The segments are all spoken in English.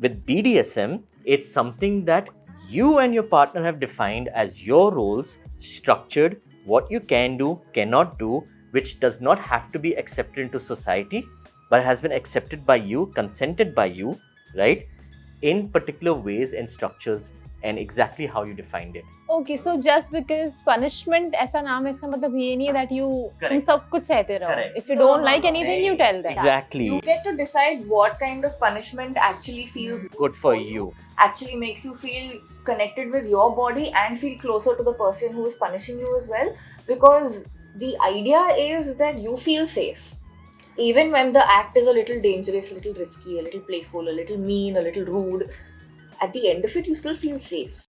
With BDSM, it's something that you and your partner have defined as your roles, structured, what you can do, cannot do, which does not have to be accepted into society, but has been accepted by you, consented by you, right? In particular ways and structures, and exactly how you defined it. Okay, so just because punishment ऐसा नाम है इसका मतलब ये नहीं है that you तुम Correct. सब कुछ सहते रहो. Correct. If you don't like anything, you tell them. Exactly. You get to decide what kind of punishment actually feels Good for you. actually makes you feel connected with your body and feel closer to the person who is punishing you as well, because the idea is that you feel safe even when the act is a little dangerous, a little risky, a little playful, a little mean, a little rude. At the end of it, you still feel safe.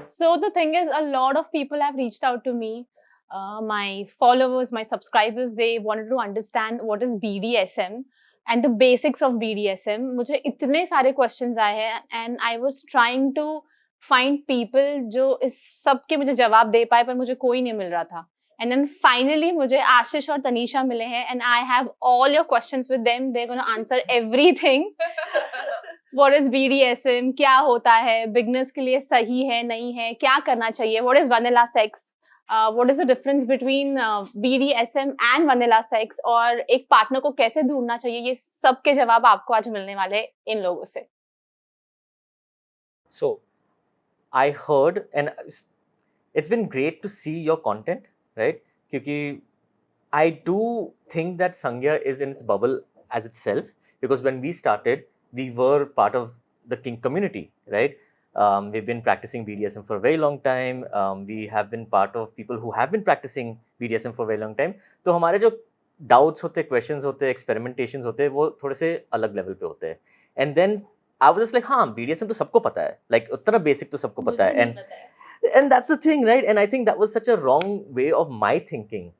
So the thing is, a lot of people have reached out to me. My followers, my subscribers, they wanted to understand what is BDSM and the basics of BDSM. मुझे इतने सारे questions आए हैं and I was trying to find people जो इस सब के मुझे जवाब दे पाए, पर मुझे कोई नहीं मिल रहा था. And then finally मुझे आशीष और तनीषा मिले हैं and I have all your questions with them. They're going to answer everything. What is BDSM? क्या होता है? Beginners के लिए सही है, नहीं है? क्या करना चाहिए? What is vanilla sex? What is the difference between BDSM and vanilla sex? और एक पार्टनर को कैसे ढूंढना चाहिए? ये सब के जवाब आपको आज मिलने वाले हैं इन लोगों से. So, I heard, and it's been great to see your content, right? क्योंकि I do think that Sangya is in its bubble as itself, because when we started, we were part of the Kink community, right? We've been practicing BDSM for a very long time. We have been part of people who have been practicing BDSM for a very long time. तो हमारे जो doubts होते, questions होते, experimentations होते, वो थोड़े से अलग level पे होते हैं. And then I was just like, हाँ, BDSM तो सबको पता है. Like उतना basic तो सबको पता है. And that's the thing, right? And I think that was such a wrong way of my thinking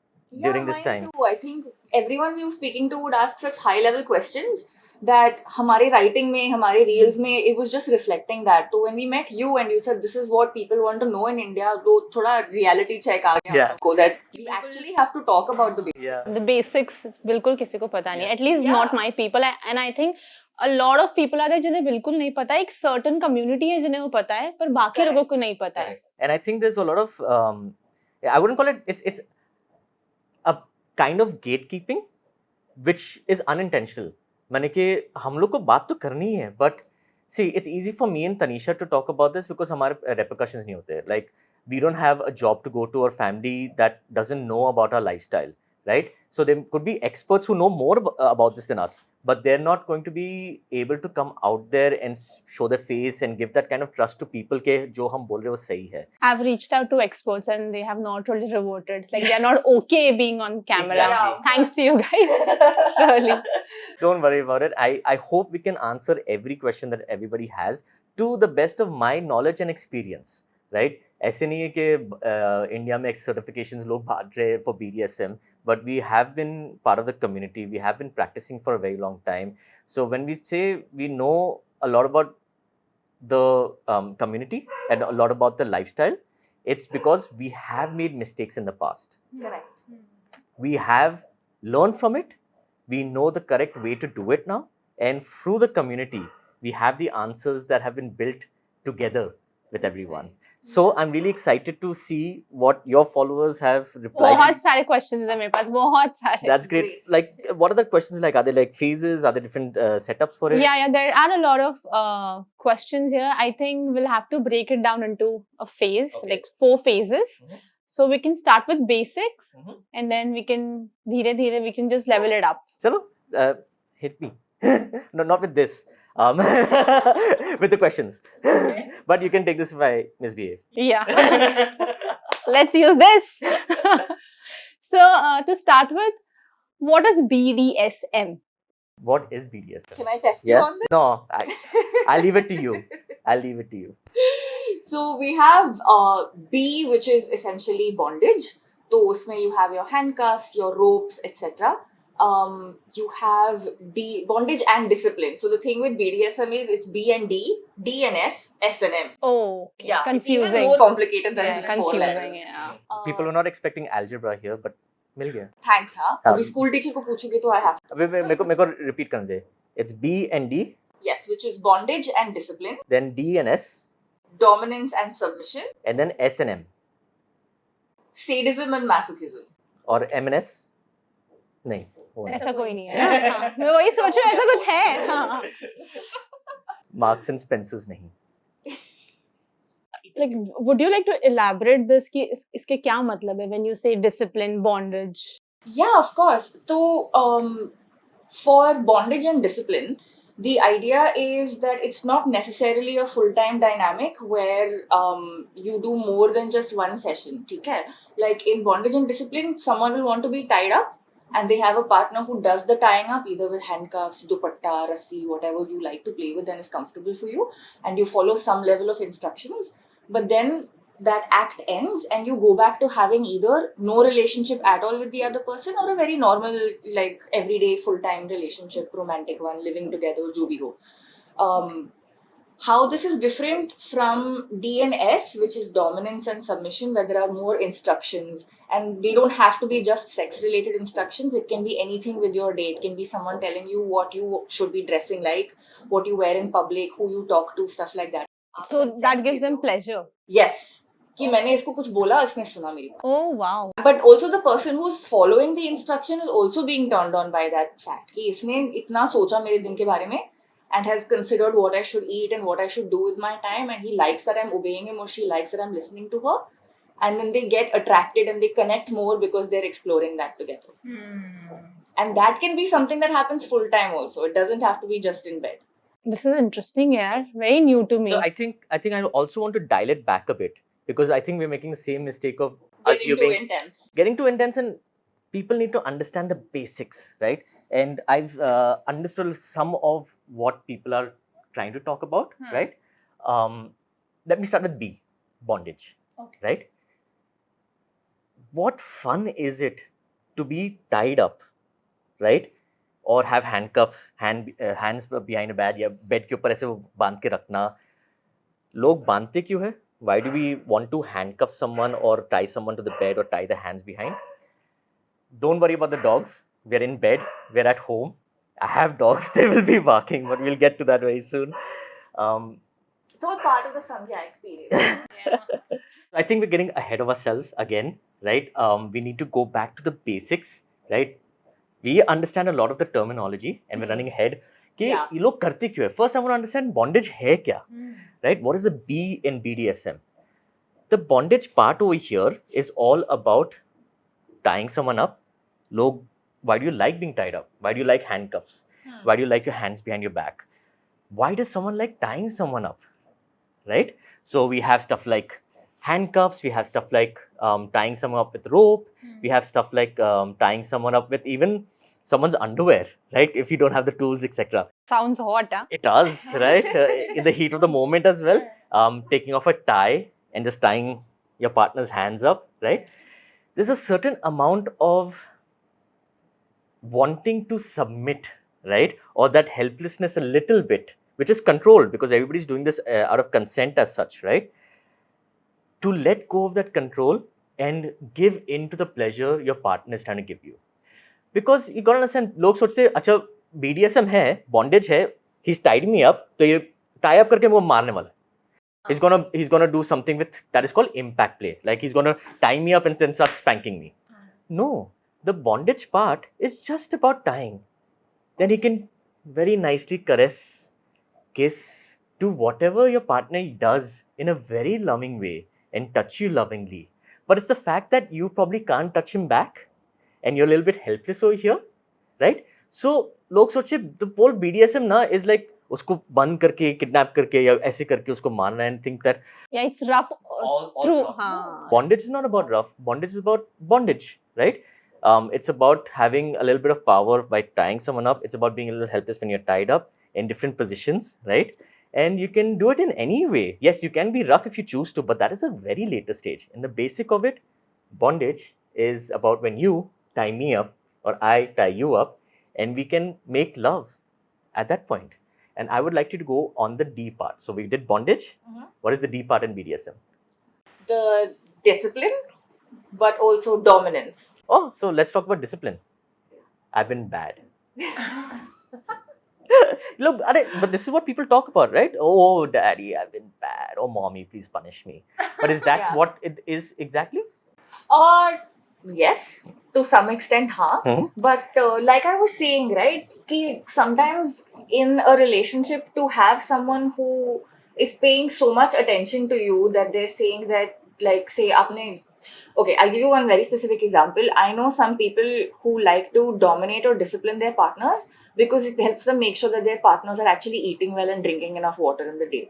during this time. Too. I think everyone we were speaking to would ask such high level questions that हमारे writing में, हमारे reels में, it was just reflecting that. So when we met you and you said this is what people want to know in India, तो थोड़ा reality check आ गया हमको that we actually have to talk about the basics. Yeah. The basics बिल्कुल किसी को पता नहीं. At least not my people. And I think a lot of people are there जिन्हें बिल्कुल नहीं पता है. एक certain community है जिन्हें वो पता है, पर बाकी लोगों को नहीं पता है. And I think there's a lot of I wouldn't call it, it's a kind of gatekeeping which is unintentional. माने कि हम लोग को बात तो करनी है, but see, it's easy for me and Tanisha to talk about this because हमारे repercussions नहीं होते. Like we don't have a job to go to or family that doesn't know about our lifestyle, right? So there could be experts who know more about this than us, but they're not going to be able to come out there and show their face and give that kind of trust to people के जो हम बोल रहे हैं वो सही है. I've reached out to experts and they have not really reverted. Like they are not okay being on camera. Exactly. Thanks to you guys. Really. Don't worry about it. I hope we can answer every question that everybody has to the best of my knowledge and experience, right? ऐसे नहीं है कि India में certifications लोग भाग रहे हैं for BDSM, but we have been part of the community. We have been practicing for a very long time. So when we say we know a lot about the community and a lot about the lifestyle, it's because we have made mistakes in the past. Correct. We have learned from it. We know the correct way to do it now. And through the community, we have the answers that have been built together with everyone. So I'm really excited to see what your followers have replied. बहुत सारे questions हैं मेरे पास, बहुत सारे. That's great. Like, what are the questions like? Are there like phases? Are there different setups for it? Yeah, there are a lot of questions here. I think we'll have to break it down into a phase, like 4 phases. So we can start with basics and then we can, धीरे धीरे, we can just level it up. Chalo, hit me. No, not with this. With the questions. But you can take this if I misbehave. Yeah. Let's use this. So to start with, what is BDSM? What is BDSM? Can I test you on this? No, I'll leave it to you. I'll leave it to you. So we have B, which is essentially bondage. So usme you have your handcuffs, your ropes, etc. you have bondage and discipline. So the thing with BDSM is it's B and D, D and S, S and M. Oh, okay. Yeah, Confusing. It's even more complicated than Yeah, just 4 confusing. letters. Yeah. People were not expecting algebra here, but मिल गया. Thanks, हाँ. हाँ. अभी school teacher को पूछोगे तो I have. अबे मेरे को repeat करने दे. It's B and D. Yes, which is bondage and discipline. Then D and S. Dominance and submission. And then S and M. Sadism and masochism. और M and S? नहीं. ऐसा कोई नहीं है. हाँ, मैं वही सोच रही हूँ ऐसा कुछ है. हाँ. Marks and Spencers नहीं. Like, would you like to elaborate this कि इसके क्या मतलब है when you say discipline, bondage? Yeah, of course. So, for bondage and discipline, the idea is that it's not necessarily a full-time dynamic where you do more than just one session. Okay? Like in bondage and discipline, someone will want to be tied up and they have a partner who does the tying up either with handcuffs, dupatta, rassi, whatever you like to play with and is comfortable for you, and you follow some level of instructions. But then that act ends and you go back to having either no relationship at all with the other person or a very normal, like everyday full-time relationship, romantic one, living together, jo bhi ho. How this is different from D and S, which is dominance and submission, where there are more instructions, and they don't have to be just sex-related instructions. It can be anything with your day. It can be someone telling you what you should be dressing like, what you wear in public, who you talk to, stuff like that. So that gives them pleasure. Yes. कि मैंने इसको कुछ बोला, इसने सुना मेरी. Oh wow. But also the person who's following the instruction is also being turned on by that fact कि इसने इतना सोचा मेरे दिन के बारे में and has considered what I should eat and what I should do with my time, and he likes that I'm obeying him or she likes that I'm listening to her, and then they get attracted and they connect more because they're exploring that together. And that can be something that happens full time also. It doesn't have to be just in bed. This is interesting, yeah. Very new to me. So I think I also want to dial it back a bit, because I think we're making the same mistake of getting too intense, and people need to understand the basics, right? And I've understood some of what people are trying to talk about, right? Let me start with B, bondage, right? What fun is it to be tied up, right? Or have handcuffs, hands behind a bed, या bed के ऊपर ऐसे वो बांध के रखना. लोग बांधते क्यों है? Why do we want to handcuff someone or tie someone to the bed or tie the hands behind? Don't worry about the dogs. We're in bed. We're at home. I have dogs. They will be barking, but we'll get to that very soon. It's all part of the Sangya experience. I think we're getting ahead of ourselves again, right? We need to go back to the basics, right? We understand a lot of the terminology and we're running ahead. कि ये लोग करते क्यों है? First, I want to understand bondage है क्या, right? What is the B in BDSM? The bondage part over here is all about tying someone up. Log, why do you like being tied up? Why do you like handcuffs? Why do you like your hands behind your back? Why does someone like tying someone up, right? So we have stuff like handcuffs, we have stuff like tying someone up with rope, we have stuff like tying someone up with even someone's underwear, right? If you don't have the tools, etc. Sounds hot, huh? It does, right? In the heat of the moment as well. Taking off a tie and just tying your partner's hands up, right? There's a certain amount of wanting to submit, right? Or that helplessness a little bit, which is controlled because everybody's doing this out of consent as such, right? To let go of that control and give in to the pleasure your partner is trying to give you. Because you gotta understand, लोग सोचते हैं अच्छा BDSM है, bondage है, he's tied me up, तो ये tie up करके मुझे मारने वाला है. He's gonna do something with that is called impact play. Like he's gonna tie me up and then start spanking me. No, the bondage part is just about tying. Then he can very nicely caress, kiss, do whatever your partner does in a very loving way and touch you lovingly. But it's the fact that you probably can't touch him back and you're a little bit helpless over here, right? So लोग सोचे the whole BDSM ना is like उसको बंद करके kidnap करके या ऐसे करके उसको मारना and think that it's rough through. Bondage is not about rough. Bondage is about bondage, right? It's about having a little bit of power by tying someone up. It's about being a little helpless when you're tied up in different positions, right? And you can do it in any way. Yes, you can be rough if you choose to, but that is a very later stage. And the basic of it, bondage, is about when you tie me up or I tie you up, and we can make love at that point. And I would like you to go on the D part. So we did bondage. What is the D part in BDSM? The discipline, but also dominance. Oh, so let's talk about discipline. I've been bad. Look, but this is what people talk about, right? Oh, daddy, I've been bad. Oh, mommy, please punish me. But is that Yeah. what it is exactly? Yes, to some extent, huh? But like I was saying, right, ki sometimes in a relationship, to have someone who is paying so much attention to you that they're saying that, like, say, apne. Okay, I'll give you one very specific example. I know some people who like to dominate or discipline their partners because it helps them make sure that their partners are actually eating well and drinking enough water in the day.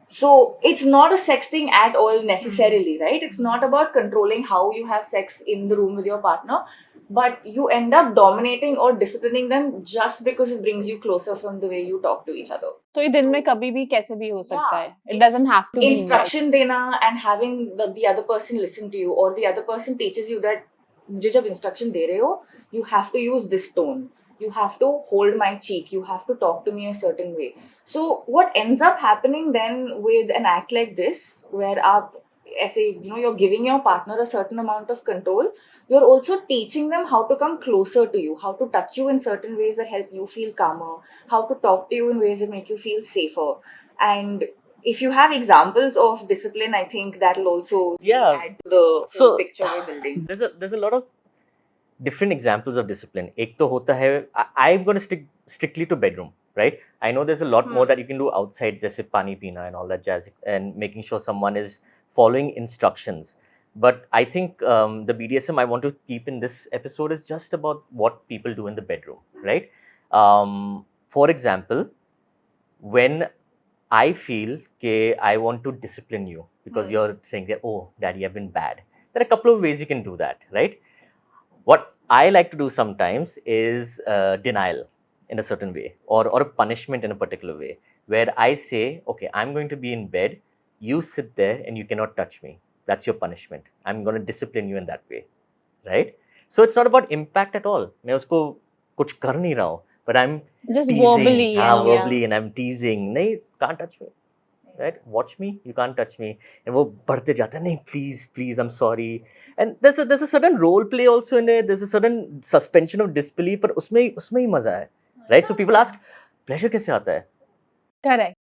So it's not a sex thing at all necessarily, right? It's not about controlling how you have sex in the room with your partner, but you end up dominating or disciplining them just because it brings you closer from the way you talk to each other. तो ये दिन में कभी भी कैसे भी हो सकता है. It it's doesn't have to be in bed. Instruction dena and having the other person listen to you, or the other person teaches you that मुझे जब instruction दे रहे हो, you have to use this tone. You have to hold my cheek. You have to talk to me a certain way. So what ends up happening then with an act like this, where you're giving your partner a certain amount of control, you're also teaching them how to come closer to you, how to touch you in certain ways that help you feel calmer, how to talk to you in ways that make you feel safer. And if you have examples of discipline, I think that'll also add to the whole picture we're building. There's a lot of different examples of discipline. एक तो होता है, I'm going to stick strictly to bedroom, right? I know there's a lot more that you can do outside, जैसे पानी पीना and all that jazz, and making sure someone is following instructions. But I think the BDSM I want to keep in this episode is just about what people do in the bedroom, right? For example, when I feel that I want to discipline you because you're saying that, oh, daddy, I've been bad. There are a couple of ways you can do that, right? What I like to do sometimes is denial in a certain way, or a punishment in a particular way, where I say, okay, I'm going to be in bed, you sit there and you cannot touch me. That's your punishment. I'm going to discipline you in that way, right? So it's not about impact at all. मैं उसको कुछ कर नहीं रहा हूँ, but I'm Just teasing, verbally, verbally, and I'm teasing. नहीं, can't touch me. Right? Watch me, you can't touch me. And वो बढ़ते जाता है, नहीं, please, I'm sorry. And there's a certain role play also in it. There's a certain suspension of disbelief, पर उसमें ही मजा है, right? So people ask, pleasure कैसे आता है?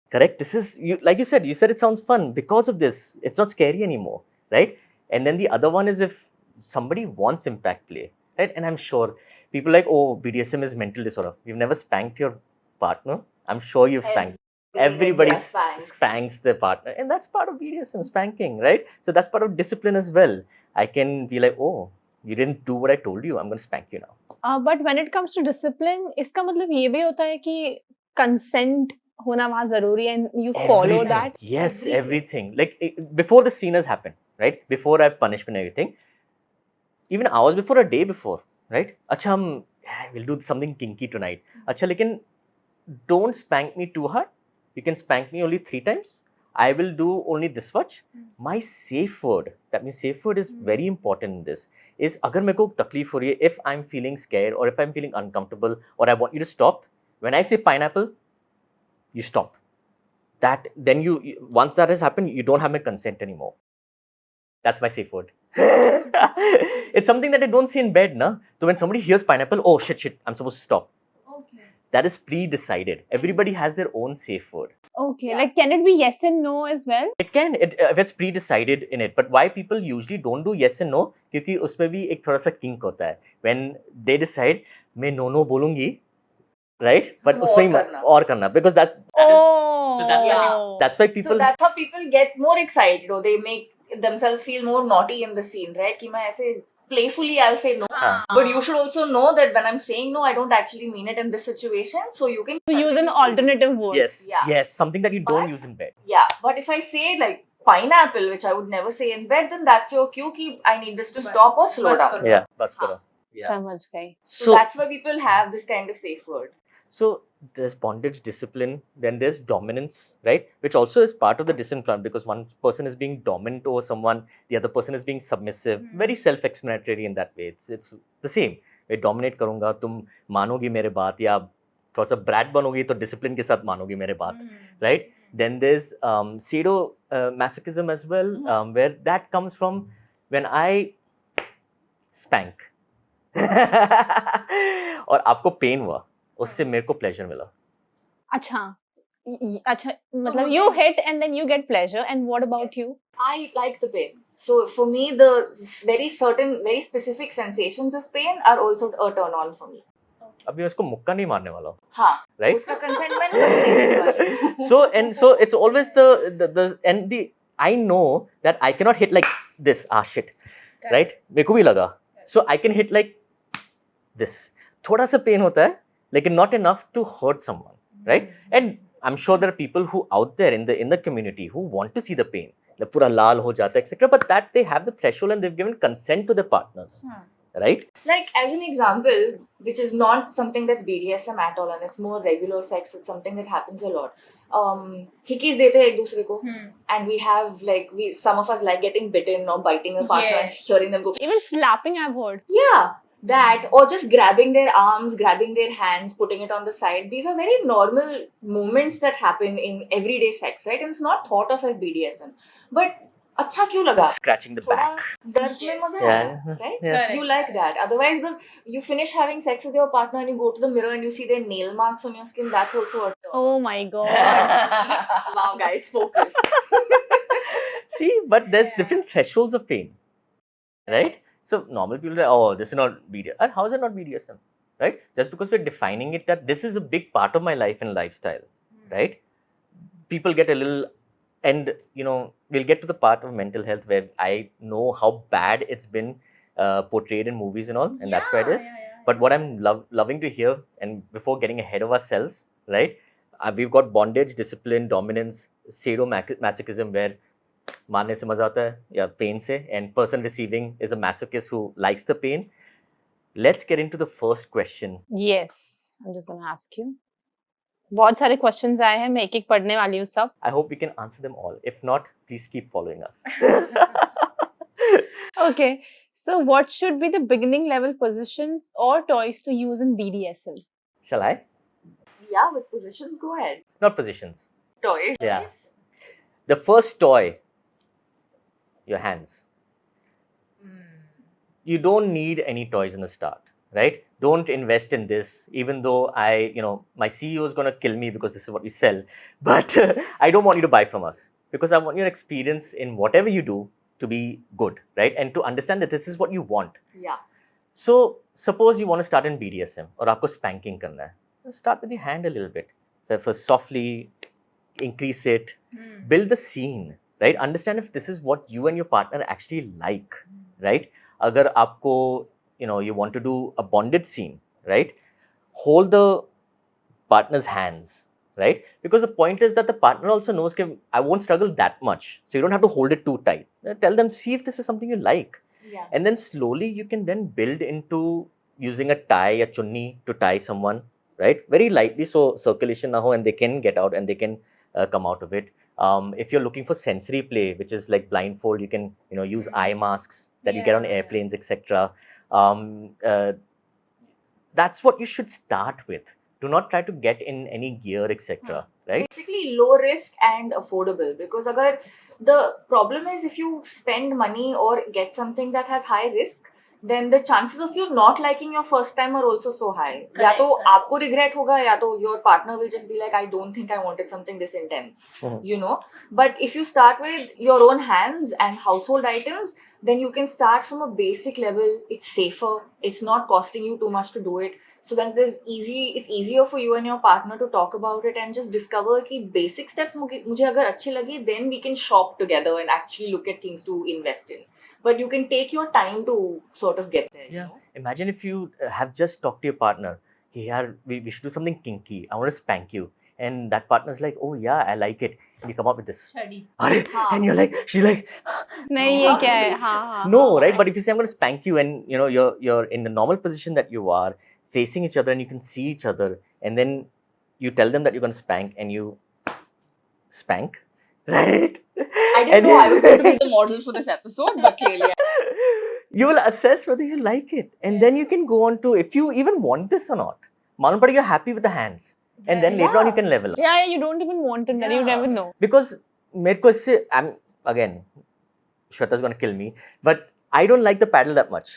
Correct. This is, like you said it sounds fun because of this. It's not scary anymore, right? And then the other one is if somebody wants impact play, right? And I'm sure people like, oh, BDSM is mental disorder. You've never spanked your partner. I'm sure you've spanked. Everybody spanks their partner, and that's part of BDSM, spanking, right? So that's part of discipline as well. I can be like, oh, you didn't do what I told you, I'm going to spank you now. But when it comes to discipline, इसका मतलब ये भी होता है कि consent होना वहाँ जरूरी है, and you follow that. Yes, everything. Like before the scene has happened, right? Before I've punishment and everything, even hours before, a day before, right? अच्छा we'll do something kinky tonight. अच्छा लेकिन don't spank me too hard. You can spank me only 3 times. I will do only this much. My safe word, that means safe word is very important in this, is अगर मेरे को तकलीफ हो रही है, if I'm feeling scared or if I'm feeling uncomfortable or I want you to stop, when I say pineapple, you stop. That then you once that has happened, you don't have my consent anymore. That's my safe word. It's something that I don't see in bed, na? So when somebody hears pineapple, oh shit, I'm supposed to stop. That is pre-decided. Everybody has their own safe word. Okay, like can it be yes and no as well? It can, if it's pre-decided in it. But why people usually don't do yes and no? क्योंकि उसमें भी एक थोड़ा सा kink होता है. When they decide, मैं no बोलूँगी, right? But उसमें ही और करना, because that's why people. So that's how people get more excited, or they make themselves feel more naughty in the scene, right? कि मैं ऐसे playfully I'll say no, but you should also know that when I'm saying no, I don't actually mean it in this situation. So you can use an alternative word. Yes, something that you don't use in bed. Yeah, but if I say like pineapple, which I would never say in bed, then that's your cue कि I need this to stop or slow down. Yeah, बस करो. समझ गई. So that's why people have this kind of safe word. So there's bondage, discipline, then there's dominance, right? Which also is part of the discipline, because one person is being dominant over someone, the other person is being submissive. Very self-explanatory in that way. It's the same. मैं dominate करूंगा, तुम मानोगी मेरे बात, या थोड़ा सा brat बनोगी तो discipline के साथ मानोगी मेरे बात, right? Then there's pseudo masochism as well, where that comes from when I spank. और आपको पेन हुआ, उससे मेरे को प्लेजर मिला. अच्छा, अच्छा, मतलब you hit and then you get pleasure, and what about you? I like the pain. So for me, the very specific sensations of pain are also a turn on for me. अभी मैं उसको मुक्का नहीं मारने वाला हूँ. हाँ, right? उसका consent मैंने कभी नहीं देने वाली हूँ. So it's always the I know that I cannot hit like this. Ah shit, right? मेरे को भी लगा. So I can hit like this. थोड़ा सा पेन होता है, लेकिन not enough to hurt someone, right? And I'm sure there are people who out there in the community who want to see the pain. The पूरा लाल हो जाता है, etc. But that they have the threshold and they've given consent to their partners, right? Like as an example, which is not something that's BDSM at all, and it's more regular sex. It's something that happens a lot. Hickeys देते हैं एक दूसरे को, and we have like some of us like getting bitten or biting a partner and hearing them go. Even slapping, I've heard. Yeah. That, or just grabbing their arms, grabbing their hands, putting it on the side. These are very normal movements that happen in everyday sex, right? And it's not thought of as BDSM. But अच्छा क्यों लगा? Scratching the back. दर्द में मजा आया, right? Yeah. You like that. Otherwise, you finish having sex with your partner and you go to the mirror and you see their nail marks on your skin. That's also a turn. Oh my god. Wow, guys, focus. See, but there's different thresholds of pain, right? So normal people say, oh, this is not BDSM. How is it not BDSM, right? Just because we're defining it that this is a big part of my life and lifestyle, right? People get a little, and we'll get to the part of mental health where I know how bad it's been portrayed in movies and all, and that's where it is. But what I'm loving to hear, and before getting ahead of ourselves, right? We've got bondage, discipline, dominance, sadomasochism, where मारने से मजा आता है या pen से, and person receiving is a masochist who likes the pain. Let's get into the first question. Yes, I'm just going to ask you. बहुत सारे questions आए हैं, मैं एक एक पढ़ने वाली हूँ सब. I hope we can answer them all. If not, please keep following us. Okay, so what should be the beginning level positions or toys to use in BDSM? Shall I? Yeah, with positions, go ahead. Not positions. Toys. Yeah. The first toy, your hands. You don't need any toys in the start, right? Don't invest in this, even though my CEO is going to kill me because this is what we sell. But I don't want you to buy from us, because I want your experience in whatever you do to be good, right? And to understand that this is what you want. Yeah. So suppose you want to start in BDSM or आपको spanking करना है. Start with your hand a little bit. First softly, increase it, build the scene, right? Understand if this is what you and your partner actually like, right? अगर आपको you want to do a bonded scene, right? Hold the partner's hands, right? Because the point is that the partner also knows that I won't struggle that much, so you don't have to hold it too tight. Tell them, see if this is something you like. Yeah. And then slowly you can then build into using a tie, a chunni to tie someone, right? Very lightly, so circulation na ho, and they can get out and they can come out of it. If you're looking for sensory play, which is like blindfold, you can use eye masks that you get on airplanes, etc. That's what you should start with. Do not try to get in any gear, etc. Right? Basically, low risk and affordable. Because the problem is, if you spend money or get something that has high risk, then the chances of you not liking your first time are also so high. या तो आपको regret होगा, या तो your partner will just be like, I don't think I wanted something this intense, But if you start with your own hands and household items, then you can start from a basic level. It's safer. It's not costing you too much to do it. So then it's easier for you and your partner to talk about it and just discover कि basic steps मुझे अगर अच्छे लगे, then we can shop together and actually look at things to invest in. But you can take your time to sort of get there. Yeah. Imagine if you have just talked to your partner, hey, we should do something kinky. I want to spank you. And that partner's like, oh yeah, I like it. And you come up with this. And you're like, she's like, नहीं ये क्या है? हाँ. No, right? But if you say I'm going to spank you, and you're in the normal position that you are, facing each other, and you can see each other, and then you tell them that you're going to spank, and you spank, right? I didn't know I was going to be the model for this episode, but clearly. you will assess whether you like it, and then you can go on to if you even want this or not. Malum pada you're happy with the hands, and then later on you Yeah. can level up. Yeah, you don't even want it, then you Yeah. never know. Because मेरे को इससे I'm again Shweta's gonna kill me, but I don't like the paddle that much.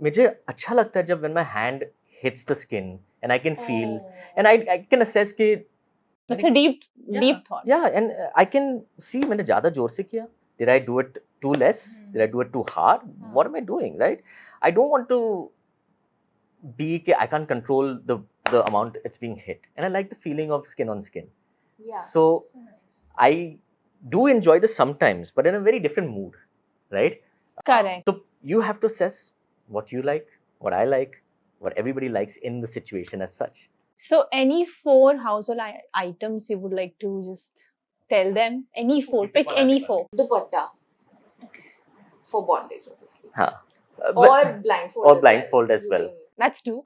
मुझे अच्छा लगता है जब when my hand hits the skin and I can feel and I can assess कि That's a deep thought. yeah, and I can see मैंने ज़्यादा जोर से किया. Did I do it too less? Did I do it too hard? What am I doing, right? I don't want to be कि I can't control the amount it's being hit, and I like the feeling of skin on skin. Yeah. So I do enjoy this sometimes, but in a very different mood, right? Correct. So you have to assess what you like, what I like, what everybody likes in the situation as such. So, any 4 household items you would like to just tell them? Any 4, pick any 4. Dupatta. For bondage, obviously. Huh. Or blindfold. Or blindfold as You well. That's 2.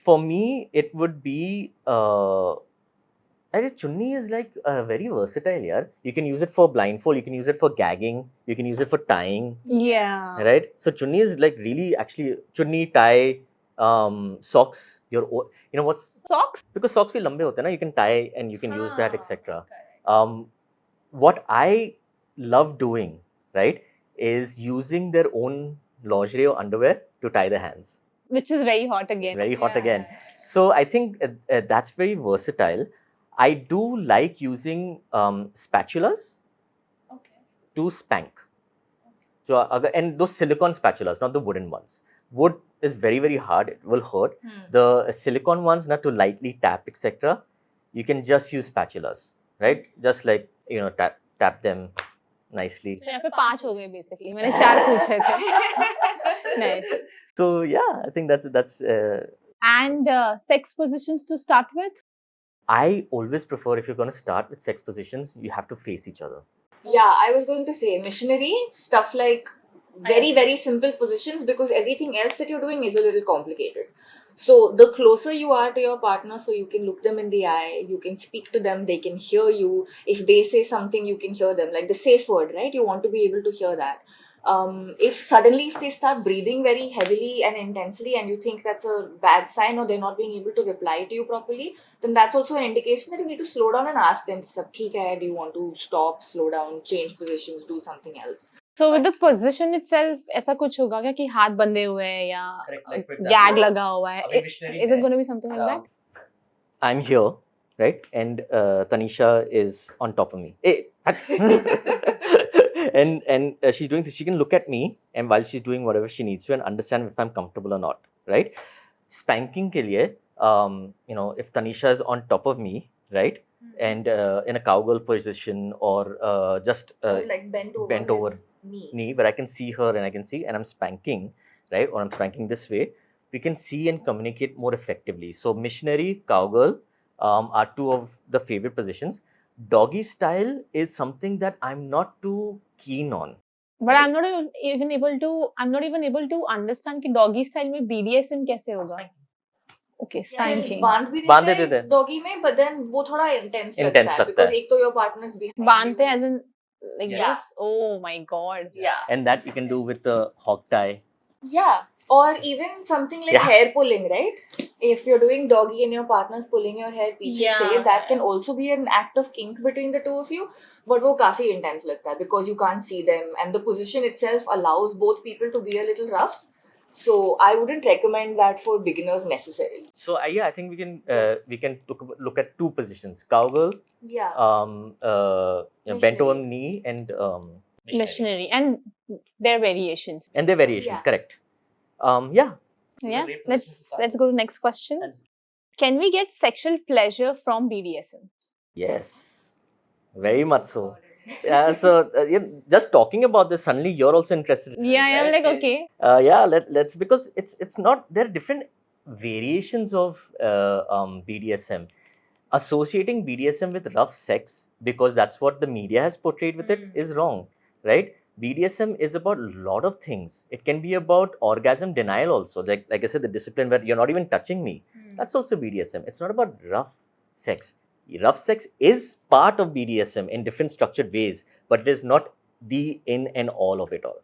For me, it would be. I think chunni is like very versatile. Yeah, you can use it for blindfold. You can use it for gagging. You can use it for tying. Yeah. Right. So chunni is like really actually chunni, tie, socks. You know what's Socks? because socks भी लंबे होते हैं ना. You can tie and you can use that, etc. What I love doing, right, is using their own lingerie or underwear to tie the hands. Which is very hot again. Very hot again. So I think that's very versatile. I do like using spatulas to spank. So and those silicone spatulas, not the wooden ones. Wood is very, very hard. It will hurt. The silicone ones, not to lightly tap, etc. You can just use spatulas, right? Just like tap them nicely. यहाँ पे 5 हो गए basically. मैंने 4 पूछे थे. Nice. So yeah, I think that's. And sex positions to start with? I always prefer if you're going to start with sex positions, you have to face each other. Yeah, I was going to say missionary stuff like very, very simple positions because everything else that you're doing is a little complicated. So the closer you are to your partner, so you can look them in the eye, you can speak to them, they can hear you. If they say something, you can hear them. Like the safe word, right? You want to be able to hear that. If they start breathing very heavily and intensely and you think that's a bad sign or they're not being able to reply to you properly, then that's also an indication that you need to slow down and ask them, "Sab theek hai? Do you want to stop, slow down, change positions, do something else?" So with the position itself, ऐसा कुछ होगा क्या कि हाथ बंधे हुए हैं या Like, for example, gag लगा हुआ है? अभी missionary Is it है, going to be something like that? I'm here, right? And Tanisha is on top of me. and she's doing this. She can look at me, and while she's doing whatever she needs to, and understand if I'm comfortable or not, right? Spanking के लिए, if Tanisha is on top of me, right, and in a cowgirl position or just Or like bent over his knee. but I can see her and I can see, and I'm spanking, right, or I'm spanking this way. We can see and communicate more effectively. So missionary, cowgirl are 2 of the favorite positions. Doggy style is something that I'm not too keen on. But I'm not even able to understand कि doggy style में BDSM कैसे होगा? Okay, spanking. बांध भी बांध देते देते हैं हैं. doggy में, but then वो थोड़ा intense Intense लगता है लगता because है. एक तो your partner is behind बांधते you. as in like Yeah. this? Oh my god. Yeah. And that you can do with the hog tie. Yeah. Or even something like Yeah. hair pulling, right? If you're doing doggy and your partner's pulling your hair पीछे से, that can also be an act of kink between the 2 of you. But वो काफी intense लगता है because you can't see them and the position itself allows both people to be a little rough. So I wouldn't recommend that for beginners necessarily. So I think we can look at 2 positions: cowgirl, Yeah. bent over knee, and Missionary. And their variations. and their variations. Yeah. Correct. Yeah. Yeah. great position to start Let's go to the next question. And- Can we get sexual pleasure from BDSM? Yes. Very much so. Yeah. So just talking about this, suddenly you're also interested. in it, Yeah, I'm right? like okay. Yeah. Let's because it's not, there are different variations of BDSM. Associating BDSM with rough sex because that's what the media has portrayed with it is wrong, right? BDSM is about a lot of things. It can be about orgasm denial also, like I said, the discipline where you're not even touching me. That's also BDSM. It's not about rough sex. Rough sex is part of BDSM in different structured ways, but it is not the in and all of it all.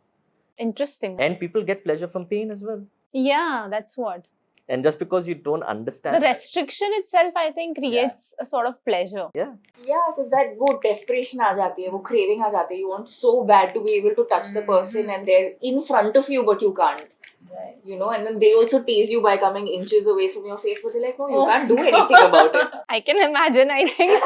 Interesting. And people get pleasure from pain as well. Yeah, that's what. And just because you don't understand The restriction itself, I think, creates a sort of pleasure. Yeah. Yeah, so that वो desperation आ जाती है, वो craving आ जाती है. You want so bad to be able to touch the person and they're in front of you, but you can't. Right. You know, and then they also tease you by coming inches away from your face, but they're like, no, you can't do anything about it. I can imagine, I think.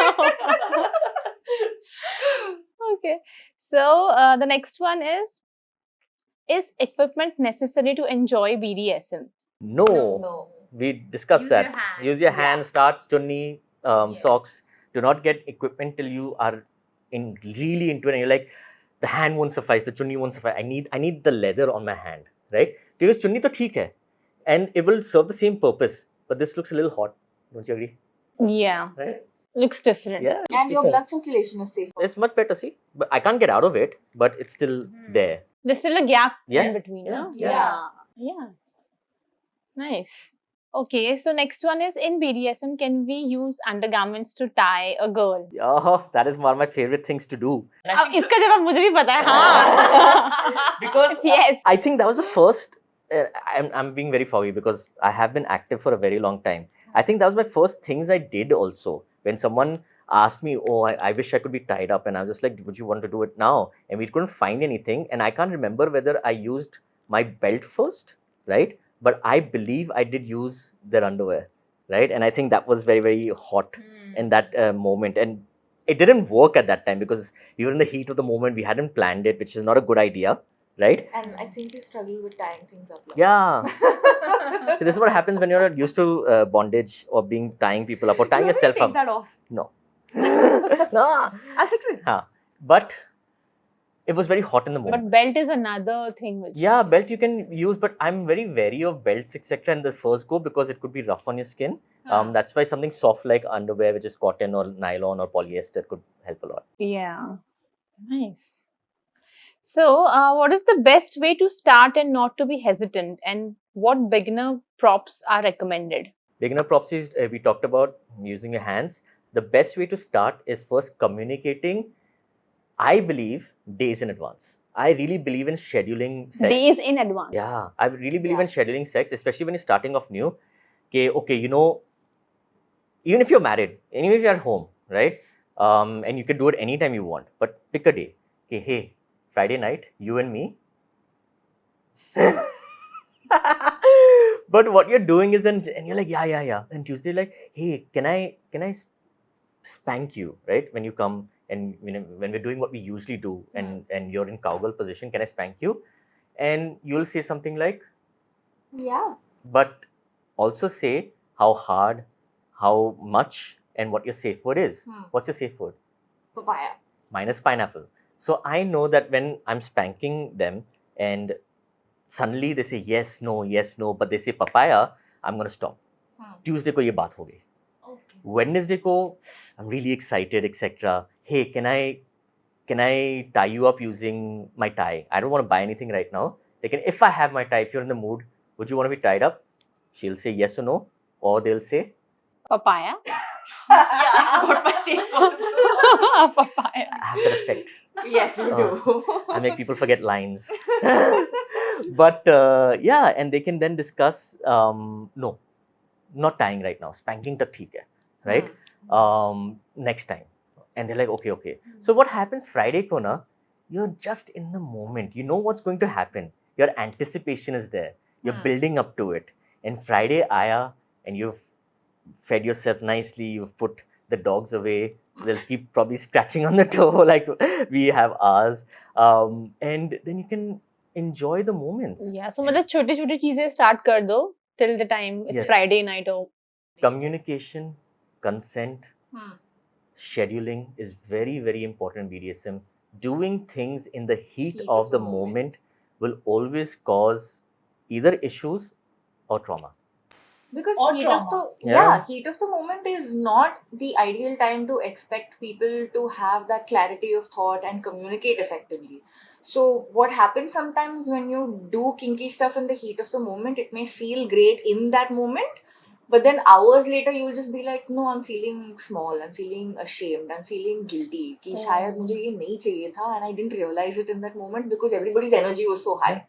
Okay. So, the next one is equipment necessary to enjoy BDSM? No. No. We discussed Use that. your hand. Use your hand, starts, chunni, Yes. socks. Do not get equipment till you are really into it. And you're like, the hand won't suffice, the chunni won't suffice. I need the leather on my hand, right? Because chunni to theek hai, and it will serve the same purpose. But this looks a little hot. Don't you agree? Yeah. Right? Looks different. Yeah. it looks And your different. blood circulation is safe. It's much better, see. But I can't get out of it, but it's still there. There's still a gap Yeah. in between, Yeah. no? Yeah. Yeah. Nice. Okay, so next one is, in BDSM, can we use undergarments to tie a girl? Oh, that is one of my favorite things to do. अब इसका जवाब मुझे भी पता है, हाँ. Because Yes. I think that was the first. I'm being very foggy because I have been active for a very long time. I think that was my first things I did also. When someone asked me, oh, I wish I could be tied up, and I was just like, would you want to do it now? And we couldn't find anything, and I can't remember whether I used my belt first, right? But I believe I did use their underwear, right? And I think that was very, very hot in that moment, and it didn't work at that time because we were in the heat of the moment. We hadn't planned it, which is not a good idea, right? And I think you struggle with tying things up. Yeah. So this is what happens when you're not used to bondage or tying people up or tying yourself Take up. that off. No. No. I'll fix it. But it was very hot in the moment. But belt is another thing which... Yeah, belt you can use, but I'm very wary of belts, etc. in the first go because it could be rough on your skin. That's why something soft like underwear, which is cotton or nylon or polyester, could help a lot. Yeah. Nice. So, what is the best way to start and not to be hesitant, and what beginner props are recommended? Beginner props is, we talked about using your hands. The best way to start is first communicating, I believe, days in advance. I really believe in scheduling sex. Days in advance. Yeah, I really believe in scheduling sex, especially when you're starting off new. Okay, you know, even if you're married, even if you're at home, right? And you can do it anytime you want, but pick a day. Okay, hey, Friday night, you and me. But what you're doing is then, and you're like, yeah. And Tuesday, like, hey, can I spank you, right? When you come and when we're doing what we usually do, and you're in cowgirl position, can I spank you? And you'll say something like, Yeah. but also say how hard, how much, and what your safe word is. What's your safe word? Papaya. Mine is pineapple. So I know that when I'm spanking them and suddenly they say yes, no, but they say papaya, I'm going to stop. Tuesday ko ye baat ho gayi. Okay. Wednesday ko, I'm really excited, etc. Hey, can I tie you up using my tie? I don't want to buy anything right now. If I have my tie, if you're in the mood, would you want to be tied up? She'll say yes or no, or they'll say Papaya. Yeah, I forgot my safe word. Papaya. I have that effect. Yes, you do. I make people forget lines. But yeah, and they can then discuss, no, not tying right now. Spanking tak theek hai, right? Next time. And they're like, okay. So what happens Friday ko na, you're just in the moment. You know what's going to happen. Your anticipation is there. You're building up to it. And Friday aaya, and you've fed yourself nicely, you've put the dogs away, they'll keep probably scratching on the toe like we have ours, and then you can enjoy the moments. Yeah, so मतलब छोटी-छोटी चीजें start कर दो till the time it's Yes. Friday night or... Communication, consent, scheduling is very, very important in BDSM. Doing things in the heat of the moment will always cause either issues or trauma. Because Or heat trauma. of the Yeah. heat of the moment is not the ideal time to expect people to have that clarity of thought and communicate effectively. So what happens sometimes when you do kinky stuff in the heat of the moment, it may feel great in that moment, But then hours later, you will just be like, no, I'm feeling small, I'm feeling ashamed, I'm feeling guilty. कि शायद मुझे ये नहीं चाहिए था, and I didn't realize it in that moment because everybody's energy was so high.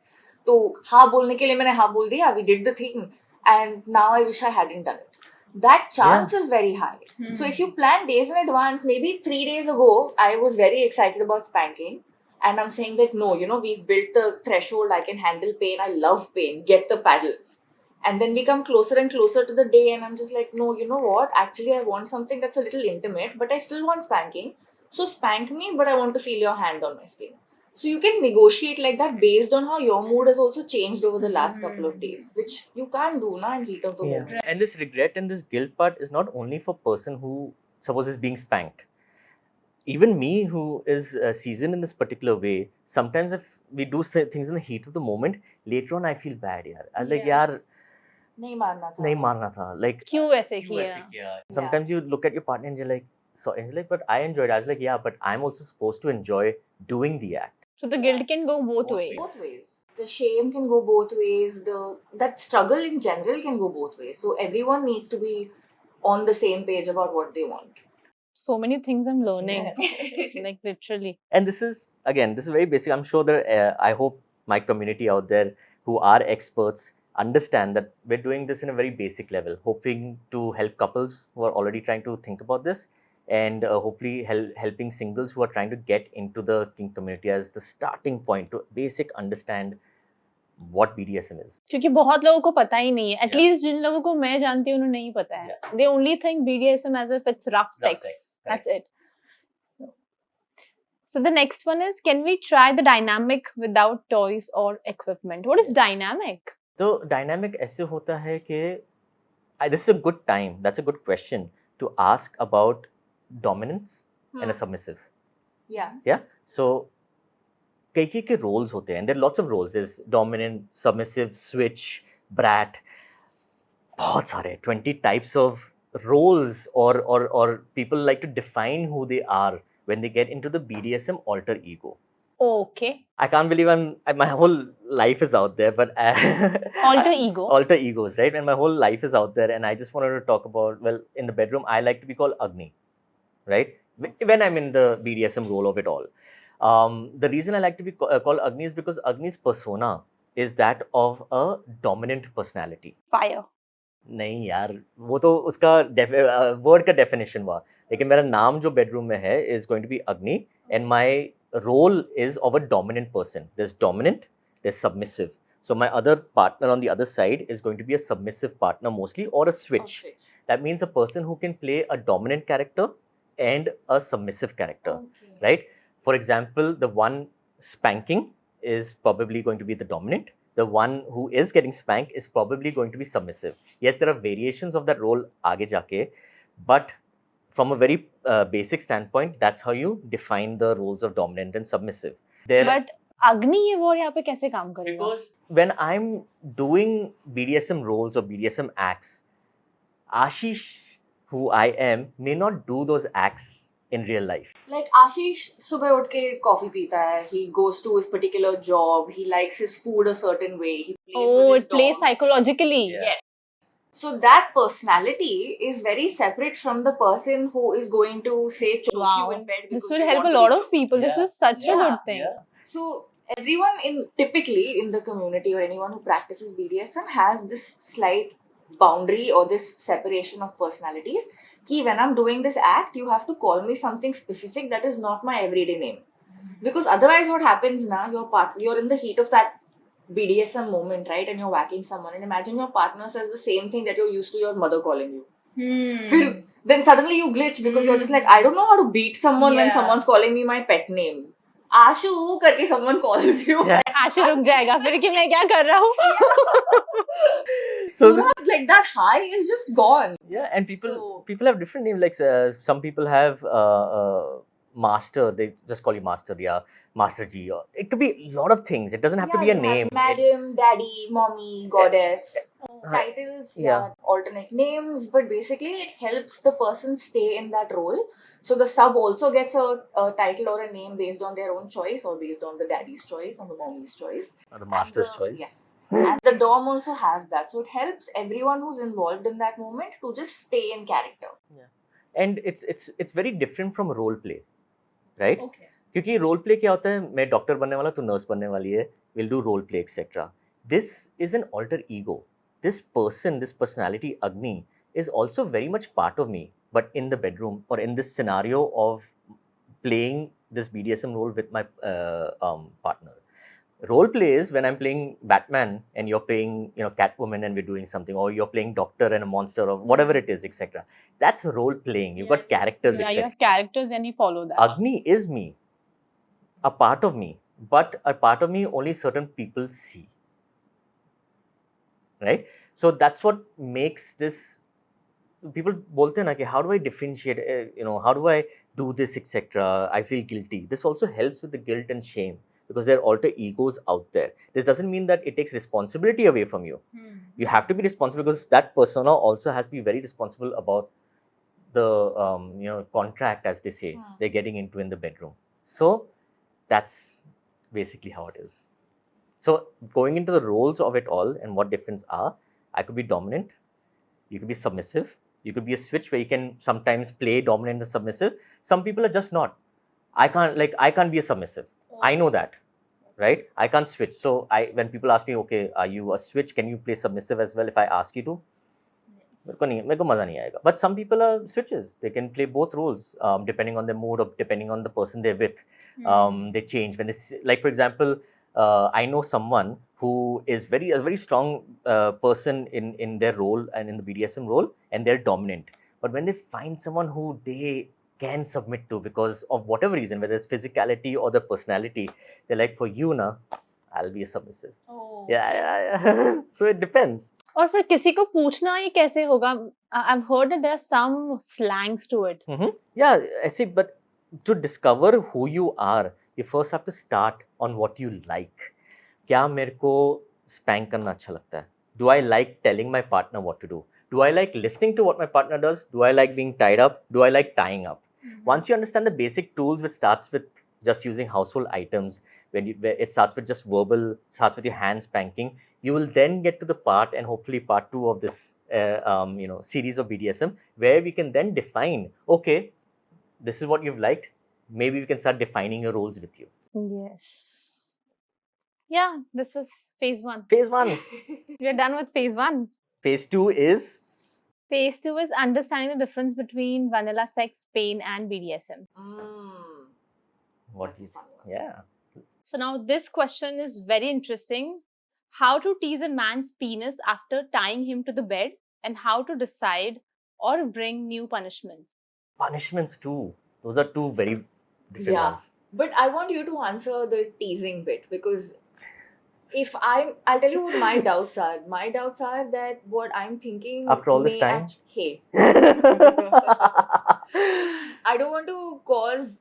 तो हाँ बोलने के लिए मैंने हाँ बोल दिया, we did the thing, and now I wish I hadn't done it. That chance is very high. So if you plan days in advance, maybe 3 days ago, I was very excited about spanking. And I'm saying that no, we've built the threshold, I can handle pain, I love pain, get the paddle. And then we come closer and closer to the day, and I'm just like, no, you know what? Actually, I want something that's a little intimate, but I still want spanking. So spank me, but I want to feel your hand on my skin. So you can negotiate like that based on how your mood has also changed over the last couple of days, which you can't do now in heat of the moment. And this regret and this guilt part is not only for person who suppose is being spanked. Even me, who is seasoned in this particular way, sometimes if we do things in the heat of the moment, later on I feel bad. Yaar. I was like, yaar, नहीं मारना था. नहीं मारना था. Like, क्यों ऐसे किया? sometimes you look at your partner and you're like, but I enjoyed it. I was like, yeah, but I'm also supposed to enjoy doing the act. So the guilt can go both ways. Both ways. The shame can go both ways. That struggle in general can go both ways. So everyone needs to be on the same page about what they want. So many things I'm learning, like literally. And this is very basic. I'm sure that I hope my community out there who are experts understand that we're doing this in a very basic level, hoping to help couples who are already trying to think about this, and hopefully helping singles who are trying to get into the kink community as the starting point to basic understand what BDSM is. क्योंकि बहुत लोगों को पता ही नहीं है. At least जिन लोगों को मैं जानती हूँ उन्हें नहीं पता है. They only think BDSM as if it's rough sex. That's it. So the next one is, can we try the dynamic without toys or equipment? What is dynamic? तो dynamic ऐसे होता है कि this is a good time. That's a good question to ask about dominance and a submissive. Yeah. So कई के roles होते हैं, and there are lots of roles. There's dominant, submissive, switch, brat. बहुत सारे 20 types of roles or people like to define who they are when they get into the BDSM alter ego. Okay. I can't believe my whole life is out there, but alter ego. Alter egos, right? And my whole life is out there, and I just wanted to talk about, well, in the bedroom, I like to be called Agni, right? When I'm in the BDSM role of it all. The reason I like to be called Agni is because Agni's persona is that of a dominant personality. Fire. नहीं यार, वो तो उसका word का definition हुआ, लेकिन मेरा नाम जो बेडरूम में है is going to be Agni, and my role is of a dominant person. There's dominant, there's submissive. So my other partner on the other side is going to be a submissive partner mostly, or a switch. That means a person who can play a dominant character and a submissive character, right? For example, the one spanking is probably going to be the dominant. The one who is getting spanked is probably going to be submissive. Yes, there are variations of that role आगे जाके, but from a very basic standpoint, that's how you define the roles of dominant and submissive. But Agni ये word यहाँ पे कैसे काम करेगा? Because when I'm doing BDSM roles or BDSM acts, Ashish, who I am, may not do those acts in real life. Like Ashish सुबह उठ के coffee पीता है. He goes to his particular job. He likes his food a certain way. He plays with his it plays dogs. psychologically. Yes. So that personality is very separate from the person who is going to say choke you in bed. This will help a lot of people. This is such a good thing. So everyone typically in the community or anyone who practices BDSM has this slight boundary or this separation of personalities. Ki when I'm doing this act, you have to call me something specific that is not my everyday name. Because otherwise what happens now, you're in the heat of that BDSM moment, right? And you're whacking someone, and imagine your partner says the same thing that you're used to your mother calling you. Then suddenly you glitch because you're just like, I don't know how to beat someone when someone's calling me my pet name. Ashu करके someone calls you. आशु रुक जाएगा फिर कि मैं क्या कर रहा हूँ. So like that high is just gone. Yeah, and people have different names. Like some people have master. They just call you master. Yeah, Master G. Or it could be a lot of things. It doesn't have to be a name. Madam, daddy, mommy, goddess. Titles, alternate names, but basically it helps the person stay in that role. So the sub also gets a title or a name based on their own choice, or based on the daddy's choice, or the mommy's choice, Or the master's choice. Yes. And the dom also has that, so it helps everyone who's involved in that moment to just stay in character. And it's very different from role play, right? Okay. क्योंकि role play क्या होता है, मैं doctor बनने वाला, तू nurse बनने वाली है, will do role play etcetera. This is an alter ego. This person, this personality Agni is also very much part of me, but in the bedroom or in this scenario of playing this BDSM role with my partner. Role play is when I'm playing Batman and you're playing, Catwoman and we're doing something, or you're playing doctor and a monster or whatever it is, etc. That's role playing. You've got characters, Yeah, you etc. have characters and you follow that. Agni is me, a part of me, but a part of me only certain people see. Right? So that's what makes this. People bolte na ki how do I differentiate, how do I do this, etc. I feel guilty. This also helps with the guilt and shame because there are alter egos out there. This doesn't mean that it takes responsibility away from you. You have to be responsible because that persona also has to be very responsible about the contract, as they say, they're getting into in the bedroom. So that's basically how it is. So going into the roles of it all and what difference are, I could be dominant, you could be submissive, you could be a switch where you can sometimes play dominant and submissive. Some people are just not. I can't be a submissive. I know that, right? I can't switch. So when people ask me, okay, are you a switch? Can you play submissive as well if I ask you to? मेरे को मजा नहीं आएगा. But some people are switches. They can play both roles depending on their mood or depending on the person they're with. They change when they, like for example, I know someone who is a very strong person in their role and in the BDSM role, and they're dominant. But when they find someone who they can submit to because of whatever reason, whether it's physicality or the personality, they're like, for you, na, I'll be a submissive. Oh. Yeah. So it depends. और फिर किसी को पूछना ये कैसे होगा? I've heard that there are some slangs to it. Yeah, I see. But to discover who you are, you first have to start on what you like. क्या मेरे को spank करना अच्छा लगता है? Do I like telling my partner what to do? Do I like listening to what my partner does? Do I like being tied up? Do I like tying up? Once you understand the basic tools, which starts with just using household items, where it starts with just verbal, starts with your hands spanking, you will then get to the part, and hopefully part 2 of this series of BDSM, where we can then define, okay, this is what you've liked. Maybe we can start defining your roles with you. Yes. Yeah, this was phase 1. Phase 1. We are done with phase 1. Phase 2 is? Phase 2 is understanding the difference between vanilla sex, pain, and BDSM. What is? Yeah. So now this question is very interesting. How to tease a man's penis after tying him to the bed, and how to decide or bring new punishments. Punishments too. Those are two very different ones. But I want you to answer the teasing bit, because I'll tell you what my doubts are. My doubts are that what I'm thinking after all this time, hey, I don't want to cause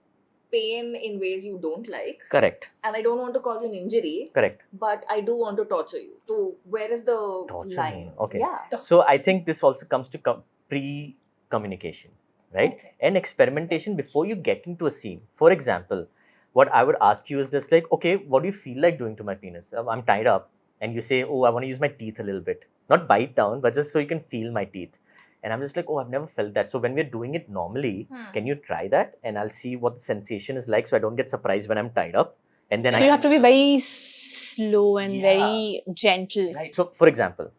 pain in ways you don't like. Correct. And I don't want to cause an injury. Correct. But I do want to torture you. So where is the line? Okay. Yeah. So I think this also comes to pre-communication, right? Okay. And experimentation before you get into a scene. For example, what I would ask you is this, like, okay, what do you feel like doing to my penis? I'm tied up, and you say, oh, I want to use my teeth a little bit. Not bite down, but just so you can feel my teeth. And I'm just like, oh, I've never felt that. So when we're doing it normally, can you try that? And I'll see what the sensation is like, so I don't get surprised when I'm tied up. And then so you have to be very slow and very gentle. Right. So for example,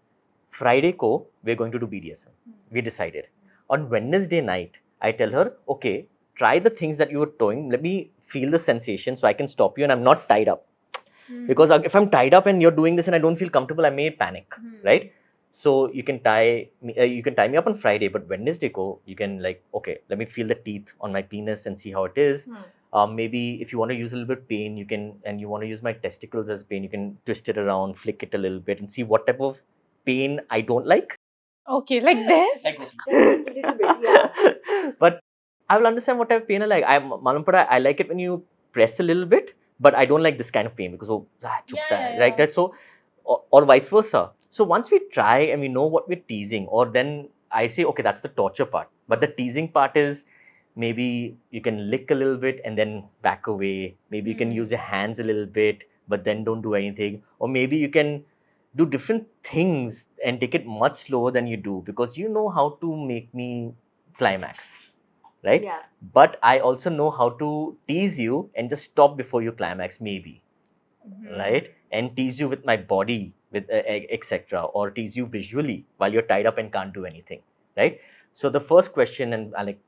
Friday ko, we're going to do BDSM. We decided. On Wednesday night, I tell her, okay, try the things that you were doing. Let me feel the sensation so I can stop you and I'm not tied up. Because if I'm tied up and you're doing this and I don't feel comfortable, I may panic, right? So you can tie me up on Friday, but Wednesday ko, you can like, okay, let me feel the teeth on my penis and see how it is. Maybe if you want to use a little bit of pain, you can, and you want to use my testicles as pain, you can twist it around, flick it a little bit and see what type of pain I don't like. Okay, like this? A little bit, yeah. But I will understand what type of pain I like. I like it when you press a little bit, but I don't like this kind of pain because right? That so, or vice versa. So once we try and we know what we're teasing, or then I say, okay, that's the torture part. But the teasing part is maybe you can lick a little bit and then back away. Maybe you can use your hands a little bit, but then don't do anything. Or maybe you can do different things and take it much slower than you do, because you know how to make me climax, right? Yeah. But I also know how to tease you and just stop before you climax, maybe, right? And tease you with my body, with etc., or tease you visually while you're tied up and can't do anything, right? So the first question, and like,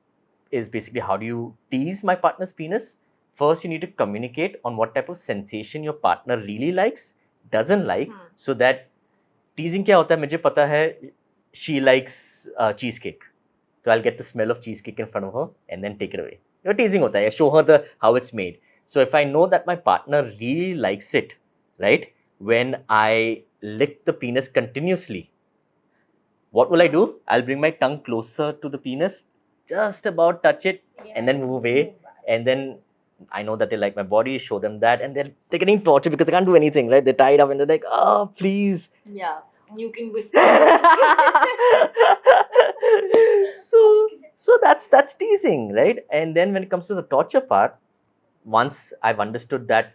is basically, how do you tease my partner's penis? First, you need to communicate on what type of sensation your partner really likes, doesn't like, so that teasing क्या होता है मुझे पता है, she likes cheesecake, so I'll get the smell of cheesecake in front of her and then take it away. You know, teasing होता है, show her the how it's made. So if I know that my partner really likes it, right, when I lick the penis continuously, what will I do? I'll bring my tongue closer to the penis, just about touch it, and then move away. And then I know that they like my body, show them that, and they're getting tortured because they can't do anything, right? They're tied up and they're like, oh, please. Yeah. You can whisper. so that's teasing, right? And then when it comes to the torture part, once I've understood that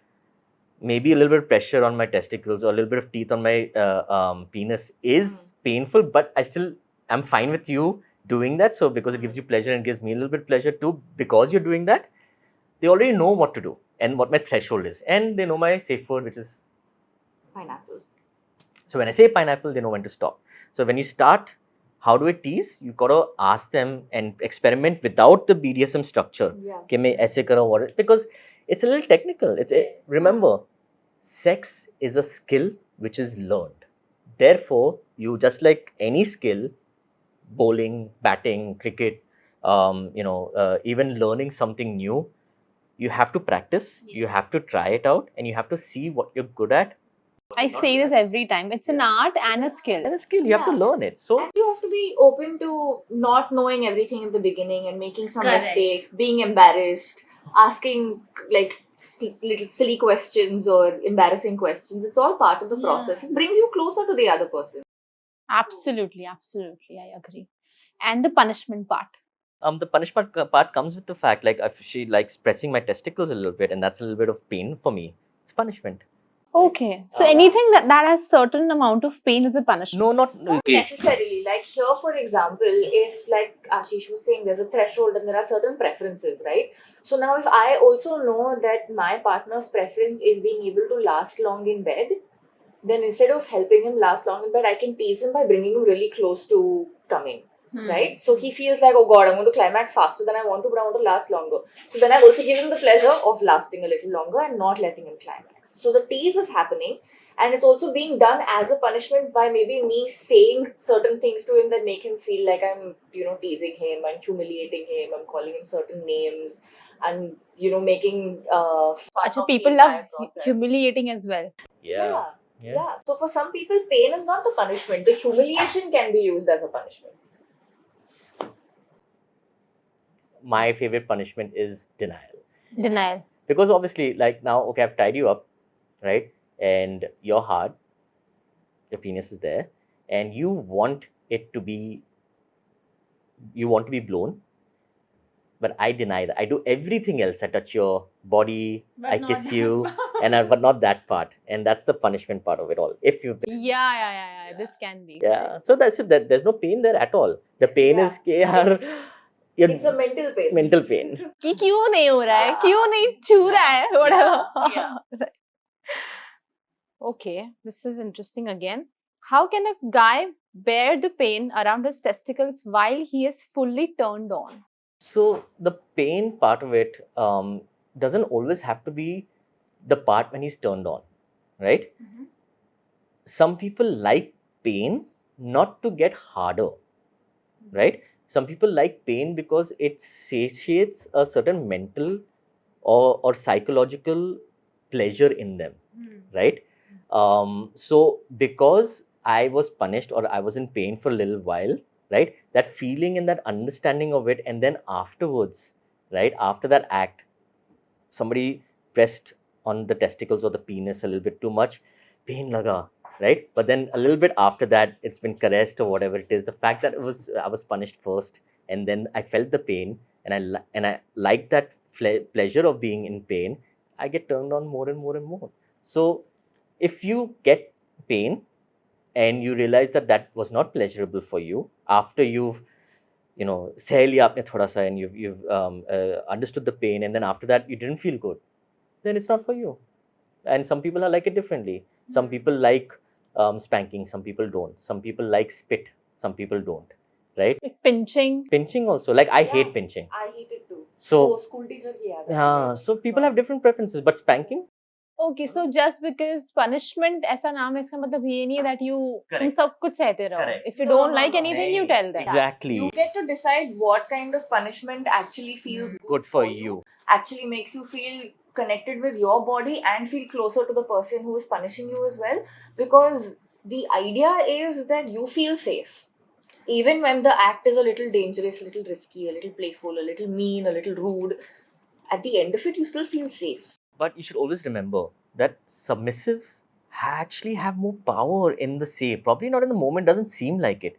maybe a little bit of pressure on my testicles or a little bit of teeth on my penis is painful, but I still am fine with you doing that. So because it gives you pleasure and gives me a little bit of pleasure too, because you're doing that, they already know what to do and what my threshold is, and they know my safe word, which is Pineapple. so when I say pineapple, they know when to stop. So when you start, how do I tease? You gotta ask them and experiment without the BDSM structure. Yeah. कि मैं ऐसे करूँ और, because it's a little technical. Remember, sex is a skill which is learned. Therefore, you, just like any skill, bowling, batting, cricket, even learning something new, you have to practice. You have to try it out, and you have to see what you're good at. I say this every time. It's an art and a skill. And a skill, you have to Yeah. learn it. So And you have to be open to not knowing everything in the beginning and making some Correct. mistakes, being embarrassed, asking like little silly questions or embarrassing questions. It's all part of the process. It brings you closer to the other person. Absolutely, absolutely. I agree. And the punishment part. the punishment part comes with the fact, like, if she likes pressing my testicles a little bit, and that's a little bit of pain for me, it's punishment. Okay. So anything that has certain amount of pain is a punishment. No, not Not necessarily. Like here, for example, if like Ashish was saying, there's a threshold and there are certain preferences, right? So now if I also know that my partner's preference is being able to last long in bed, then instead of helping him last long in bed, I can tease him by bringing him really close to coming. Right? So he feels like, oh god, I'm going to climax faster than I want to, but I want to last longer. So then I've also given him the pleasure of lasting a little longer and not letting him climax. So the tease is happening, and it's also being done as a punishment by maybe me saying certain things to him that make him feel like I'm, teasing him, I'm humiliating him, I'm calling him certain names, and making fun Actually, of people the love entire process. humiliating as well. Yeah. So for some people, pain is not the punishment. The humiliation can be used as a punishment. My favorite punishment is denial. Denial. Because obviously, like, now, okay, I've tied you up, right? And you're hard, your penis is there, and you want to be blown, but I deny that. I do everything else. I touch your body, But I not kiss that you, part. but not that part. And that's the punishment part of it all. If you Yeah. This can be. Yeah, so there's no pain there at all. The pain is कि यार, It's a mental pain. mental pain. कि क्यों नहीं हो रहा है, क्यों नहीं छू रहा है, whatever. Yeah. Okay, this is interesting again. How can a guy bear the pain around his testicles while he is fully turned on? So the pain part of it doesn't always have to be the part when he's turned on, right? Some people like pain not to get harder, right? Some people like pain because it satiates a certain mental or psychological pleasure in them, right? So because I was punished or I was in pain for a little while, right, that feeling and that understanding of it, and then afterwards, right, after that act, somebody pressed on the testicles or the penis a little bit too much, pain laga, right? But then a little bit after that, it's been caressed or whatever it is. The fact that I was punished first, and then I felt the pain, and I like that pleasure of being in pain. I get turned on more and more and more. So if you get pain, and you realize that that was not pleasurable for you after you've सह लिया आपने थोड़ा सा and you've understood the pain, and then after that you didn't feel good, then it's not for you. And some people are like it differently. Some people like spanking, some people don't. Some people like spit, some people don't, right? Like pinching Also, like I hate Yeah. pinching. I hate it too. So वो school teacher की याद आती yeah, है. so people have different preferences, but spanking, Okay, so just because punishment ऐसा नाम है इसका मतलब ये नहीं है that you तुम Correct. सब कुछ सहते रहो. Correct. If you No, don't no, like no. anything, you tell them. Exactly. You get to decide what kind of punishment actually feels Good for you. actually makes you feel connected with your body and feel closer to the person who is punishing you as well, because the idea is that you feel safe even when the act is a little dangerous, a little risky, a little playful, a little mean, a little rude. At the end of it, you still feel safe. But you should always remember that submissives actually have more power in the say. Probably not in the moment, doesn't seem like it.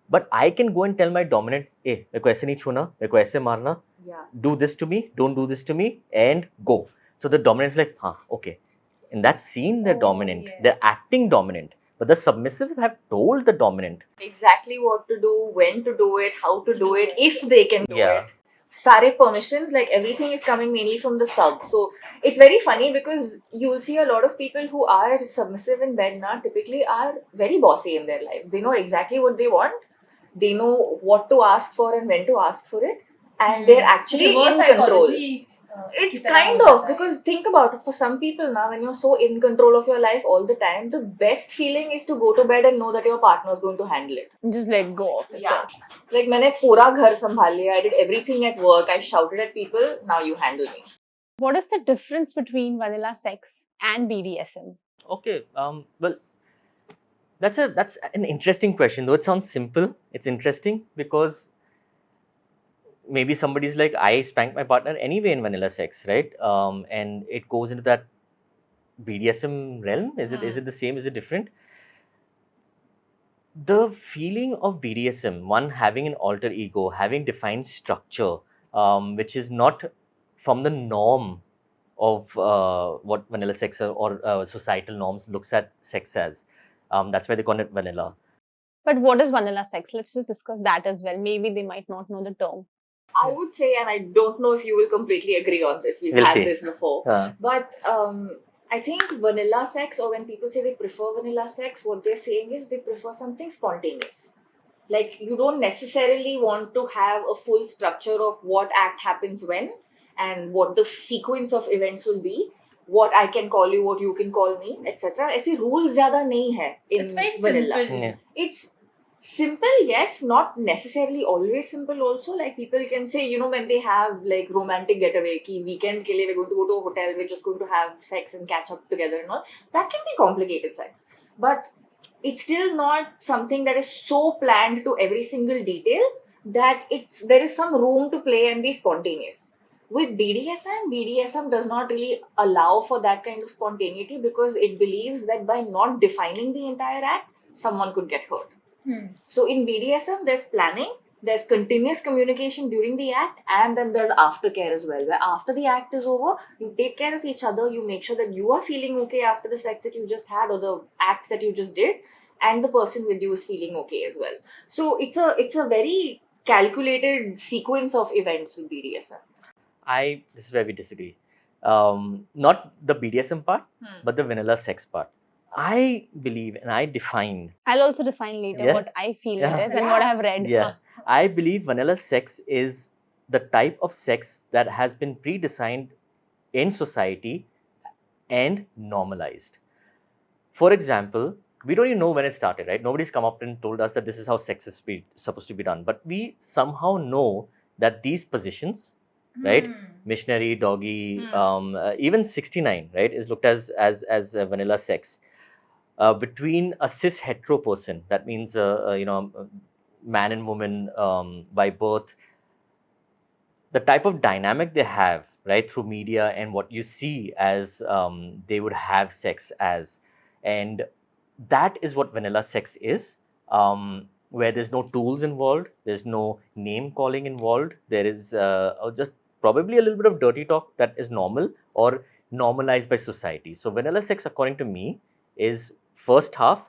But I can go and tell my dominant, hey, मेरे को ऐसे नहीं छूना, मेरे को ऐसे मारना, Yeah. do this to me, don't do this to me, and go. So the dominant is like, okay. In that scene, they're dominant. yes. They're acting dominant. But the submissives have told the dominant. Exactly what to do, when to do it, how to do it, if they can do Yeah. it. Sare permissions, like everything is coming mainly from the sub. So it's very funny because you'll see a lot of people who are submissive in bed now typically are very bossy in their lives. They know exactly what they want, they know what to ask for and when to ask for it, and they're actually in control. It's kind of, because think about it, for some people now, when you're so in control of your life all the time, the best feeling is to go to bed and know that your partner is going to handle it. Just let go of yourself. Like मैंने पूरा घर संभाल लिया, I did everything at work, I shouted at people, now you handle me. What is the difference between vanilla sex and BDSM? Okay. Well, that's an interesting question. Though it sounds simple, it's interesting because maybe somebody's like, I spank my partner anyway in vanilla sex, right? And it goes into that BDSM realm. Is it the same? Is it different? The feeling of BDSM, one having an alter ego, having defined structure, which is not from the norm of what vanilla sex or societal norms looks at sex as. That's why they call it vanilla. But what is vanilla sex? Let's just discuss that as well. Maybe they might not know the term. I would say, and I don't know if you will completely agree on this, we've We'll had see. this before, but I think vanilla sex, or when people say they prefer vanilla sex, what they're saying is they prefer something spontaneous. Like, you don't necessarily want to have a full structure of what act happens when and what the sequence of events will be, what I can call you, what you can call me, etc. ऐसे rules ज़्यादा नहीं है in It's very vanilla. simple. Yeah. It's simple, yes, not necessarily always simple also. Like, people can say, you know, when they have like romantic getaway, ki weekend ke liye we're going to go to a hotel, we're just going to have sex and catch up together and all, that can be complicated sex, but it's still not something that is so planned to every single detail that there is some room to play and be spontaneous. With BDSM does not really allow for that kind of spontaneity because it believes that by not defining the entire act, someone could get hurt. So in BDSM, there's planning, there's continuous communication during the act, and then there's aftercare as well, where after the act is over, you take care of each other, you make sure that you are feeling okay after the sex that you just had or the act that you just did, and the person with you is feeling okay as well. So it's a very calculated sequence of events with BDSM. This is where we disagree. Not the BDSM part, but the vanilla sex part. I believe and I define. I'll also define later Yeah. what I feel Yeah. it is and what I've read. Yeah, I believe vanilla sex is the type of sex that has been pre-designed in society and normalized. For example, we don't even know when it started, right? Nobody's come up and told us that this is how sex is supposed to be done. But we somehow know that these positions, right? Missionary, doggy, even 69, right, is looked as vanilla sex. Between a cis hetero person, that means man and woman by birth, the type of dynamic they have, right, through media and what you see as they would have sex as, and that is what vanilla sex is, where there's no tools involved, there's no name calling involved, there is just probably a little bit of dirty talk that is normal or normalized by society. So vanilla sex, according to me, is first half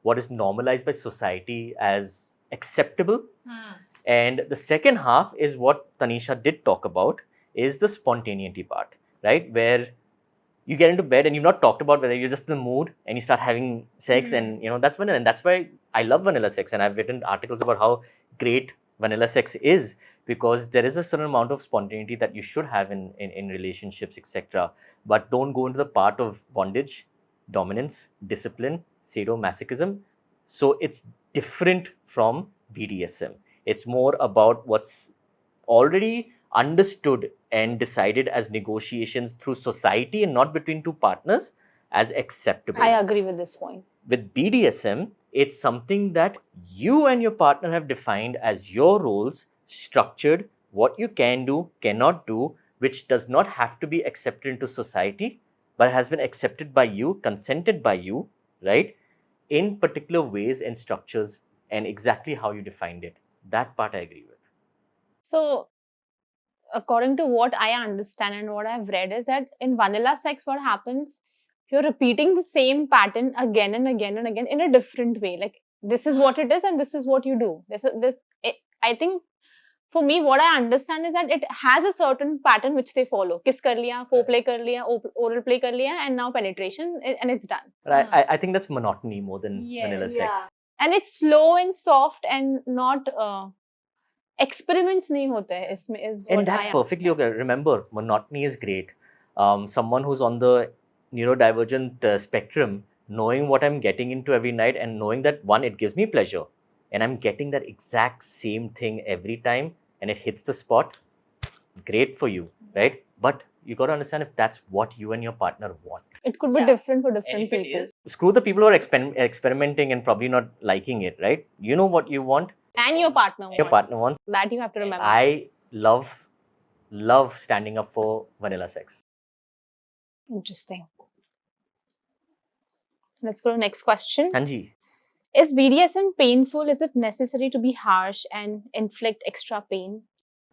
what is normalized by society as acceptable. Hmm. And the second half is what Tanisha did talk about, is the spontaneity part, right? Where you get into bed and you've not talked about whether you're just in the mood and you start having sex, and that's vanilla. And that's why I love vanilla sex, and I've written articles about how great vanilla sex is, because there is a certain amount of spontaneity that you should have in relationships, etc. But don't go into the part of bondage, dominance, discipline, sadomasochism. So it's different from BDSM. It's more about what's already understood and decided as negotiations through society and not between two partners as acceptable. I agree with this point. With BDSM, it's something that you and your partner have defined as your roles, structured, what you can do, cannot do, which does not have to be accepted into society, but has been accepted by you, consented by you, right? In particular ways and structures, and exactly how you defined it. That part I agree with. So, according to what I understand and what I've read, is that in vanilla sex, what happens, you're repeating the same pattern again and again and again in a different way. Like, this is what it is and this is what you do. I think for me, what I understand is that it has a certain pattern which they follow. Kiss kar liya, foreplay kar liya, oral play kar liya, and now penetration, and it's done. But I think that's monotony more than vanilla sex. Yeah. And it's slow and soft and not experiments nahi hote hai isme, is what And that's I perfectly okay. Remember, monotony is great. Someone who's on the neurodivergent spectrum, knowing what I'm getting into every night and knowing that, one, it gives me pleasure and I'm getting that exact same thing every time and it hits the spot, great for you, right? But you got to understand if that's what you and your partner want. It could be Yeah. different for And different if it people. is, screw the people who are experimenting and probably not liking it, right? You know what you want, And your partner. your partner wants. That you have to remember. I love standing up for vanilla sex. Interesting. Let's go to the next question. Hanji, Is BDSM painful? Is it necessary to be harsh and inflict extra pain?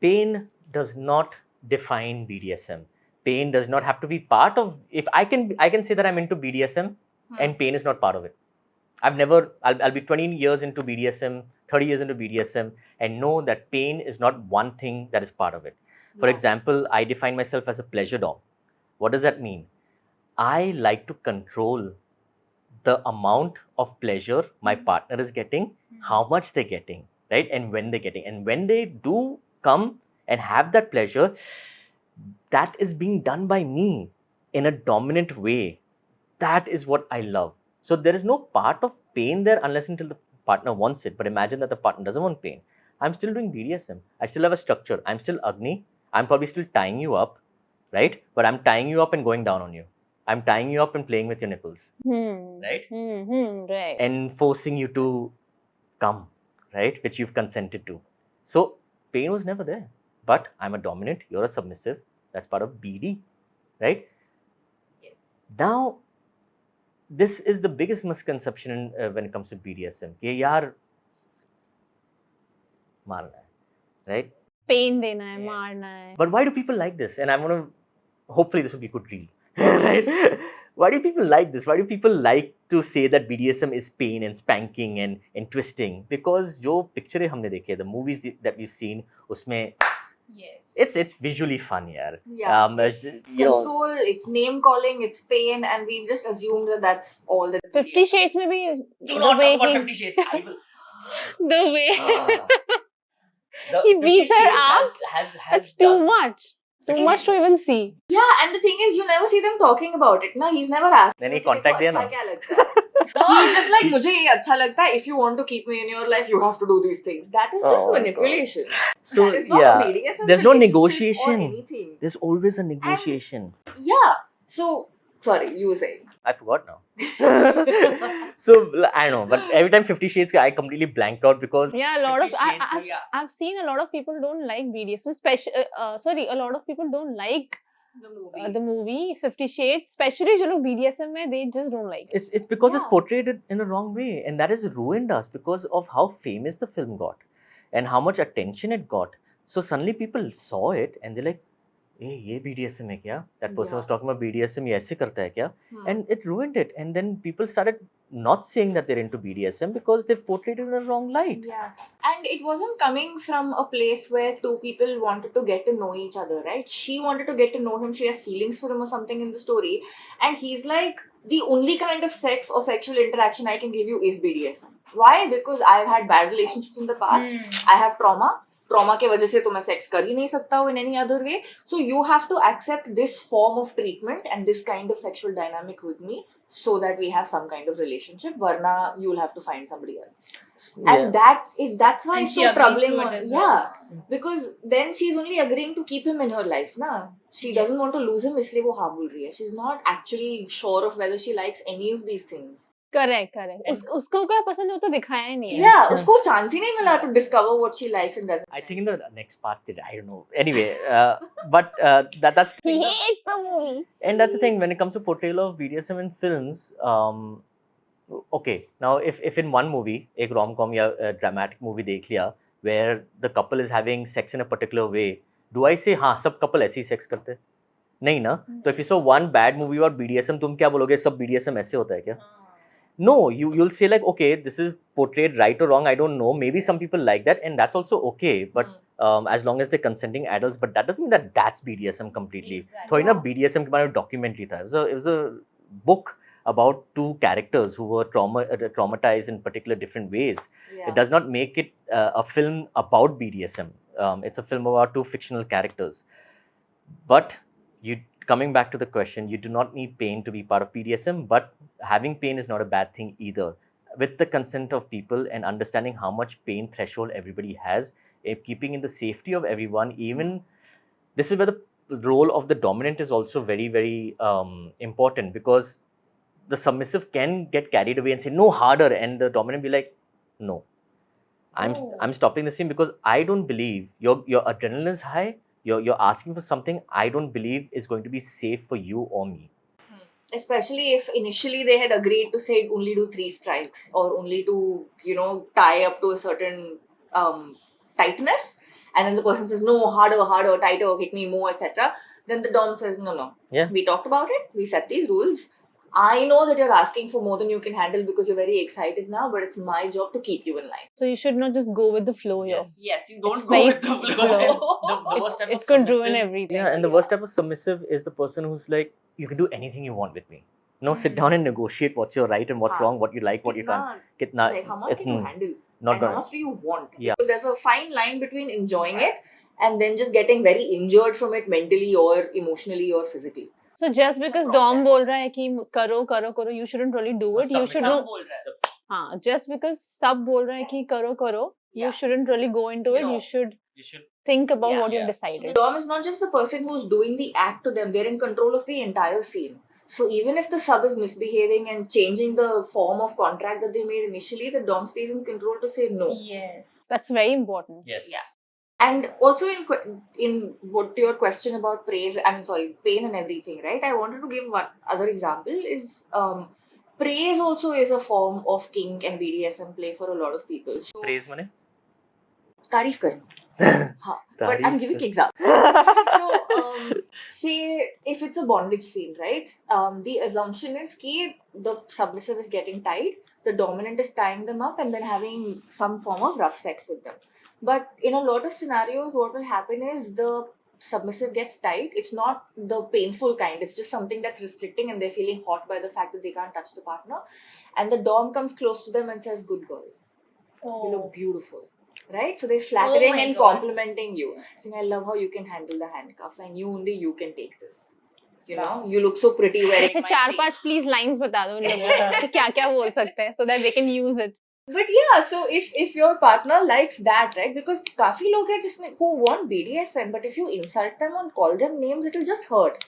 pain does not define BDSM. Pain does not have to be part of. If I can say that I'm into BDSM and pain is not part of it. I'll be 20 years into BDSM, 30 years into BDSM, and know that pain is not one thing that is part of it. For Yeah. example, I define myself as a pleasure dom. What does that mean? I like to control the amount of pleasure my partner is getting, how much they're getting, right? And when they're getting. And when they do come and have that pleasure, that is being done by me in a dominant way. That is what I love. So there is no part of pain there unless until the partner wants it. But imagine that the partner doesn't want pain. I'm still doing BDSM. I still have a structure. I'm still Agni. I'm probably still tying you up, right? But I'm tying you up and going down on you. I'm tying you up and playing with your nipples, right? Right. And forcing you to come, right? Which you've consented to. So pain was never there. But I'm a dominant, you're a submissive. That's part of BD, right? Yes. Now, this is the biggest misconception when it comes to BDSM. कि यार मारना है, right? Pain dena hai, Yeah. marna hai. But why do people like this? And I want to, hopefully this will be a good reel, right? Why do people like this? Why do people like to say that BDSM is pain and spanking and twisting? Because जो picture हमने देखे, the movies that we've seen, उसमें Yes. it's visually fun, yaar. Yeah. It's You know, control, it's name calling, it's pain, and we've just assumed that that's all that. 50 Shades maybe do the not way talk about he 50 Shades. I will. the way The he 50 beats her Shades up. has It's too done- much. Too much to even see. Yeah, and the thing is, you never see them talking about it. Na, he's never asked. Then he कि तेरे को contact दिया अच्छा ना. क्या लगता है? He's just like, मुझे ये अच्छा लगता है. If you want to keep me in your life, you have to do these things. That is just Oh, manipulation. So That is not yeah, a BDSM there's no relationship negotiation. or anything. There's always a negotiation. Yeah. So, sorry, you were saying. I forgot now. So I know, but every time 50 Shades, I completely blanked out because Yeah, a lot of 50 Shades, yeah. I've seen a lot of people don't like BDSM. A lot of people don't like The movie. the movie 50 Shades, especially जो लोग BDSM में, they just don't like it. It's because it's Yeah. portrayed in a wrong way, and that has ruined us because of how famous the film got and how much attention it got. So suddenly people saw it and they're like, ये BDSM है क्या? That person was Yeah. talking about BDSM, ये ऐसे करता है क्या? Hmm. And it ruined it. And then people started not saying that they're into BDSM because they've portrayed it in the wrong light. Yeah, and it wasn't coming from a place where two people wanted to get to know each other, right? She wanted to get to know him, she has feelings for him or something in the story, and he's like, the only kind of sex or sexual interaction I can give you is BDSM. Why? Because I've had bad relationships in the past, I have trauma के वजह से तो मैं sex कर ही नहीं सकता हूँ in any other way. So you have to accept this form of treatment and this kind of sexual dynamic with me so that we have some kind of relationship. Varna, you'll have to find somebody else. And that's why And it's she so agrees troubling. to it as Yeah, well. because then she's only agreeing to keep him in her life, na? She doesn't want to lose him, इसलिए वो हाँ बोल रही है. She's not actually sure of whether she likes any of these things. Correct. उसको क्या पसंद है वो तो दिखाया ही नहीं है. Yeah, उसको chance ही नहीं मिला to discover what she likes and doesn't. I think in the next part, I don't know. Anyway, but that's the He thing. hates the movie. And that's the thing when it comes to portrayal of BDSM in films. Okay, now if in one movie, एक rom-com या dramatic movie देख लिया, where the couple is having sex in a particular way, do I say हाँ सब couple ऐसे ही sex करते हैं? नहीं ना. तो if you saw one bad movie or BDSM, तुम क्या बोलोगे? सब BDSM ऐसे होता है क्या? No, you'll say like, okay, this is portrayed right or wrong, I don't know. Maybe some people like that, and that's also okay. But as long as they're consenting adults, but that doesn't mean that that's BDSM completely. थोड़ी ना BDSM के बारे में documentary था. It was a book about two characters who were traumatized in particular different ways. Yeah. It does not make it a film about BDSM. It's a film about two fictional characters. But coming back to the question, you do not need pain to be part of BDSM, but having pain is not a bad thing either. With the consent of people and understanding how much pain threshold everybody has, keeping in the safety of everyone, even this is where the role of the dominant is also very, very important, because the submissive can get carried away and say no harder, and the dominant be like, no, I'm stopping the scene because I don't believe your adrenaline is high. You're asking for something I don't believe is going to be safe for you or me. Especially if initially they had agreed to say only do 3 strikes or only to, tie up to a certain tightness, and then the person says no, harder, tighter, hit me more, etc. Then the dom says no. Yeah. We talked about it, we set these rules. I know that you're asking for more than you can handle because you're very excited now, but it's my job to keep you in line. So you should not just go with the flow here. Yes, you don't It's go very with the flow. Because the worst type It of could ruin submissive- everything. Yeah, and the worst type of submissive is the person who's like, you can do anything you want with me. No, sit down and negotiate what's your right and what's wrong, what you like, what you can't. Kitna, Like, how much it's can you handle? not And gonna. how much do you want? Yeah. Because there's a fine line between enjoying it and then just getting very injured from it mentally or emotionally or physically. So just because Dom बोल रहा है कि करो, you shouldn't really do it. You should सब know. बोल रहा है. हाँ, just because सब बोल रहा है कि करो, you shouldn't really go into it. You should think about what you've So the decided. dom is not just the person who's doing the act to them, they're in control of the entire scene. So even if the sub is misbehaving and changing the form of contract that they made initially, the dom stays in control to say no. Yes, that's very important. Yes. Yeah. And also in what to your question about pain and everything, right? I wanted to give one other example is praise also is a form of kink and BDSM play for a lot of people. So Praise mane? तारीफ करना. हाँ. But I'm giving example. So say if it's a bondage scene, right? The assumption is that the submissive is getting tied, the dominant is tying them up and then having some form of rough sex with them. But in a lot of scenarios, what will happen is the submissive gets tied. It's not the painful kind. It's just something that's restricting and they're feeling hot by the fact that they can't touch the partner. And the dom comes close to them and says, good girl. You look beautiful. Right? So they're flattering my and God. complimenting you. Saying, I love how you can handle the handcuffs and only you can take this. You look so pretty wearing ऐसे my चार chain. पांच please lines बता दो उन लोगों को कि क्या बोल सकते हैं so that they can use it. But yeah, so if your partner likes that, right? Because काफी लोग हैं जिसमें who want BDSM, but if you insult them and call them names, it'll just hurt.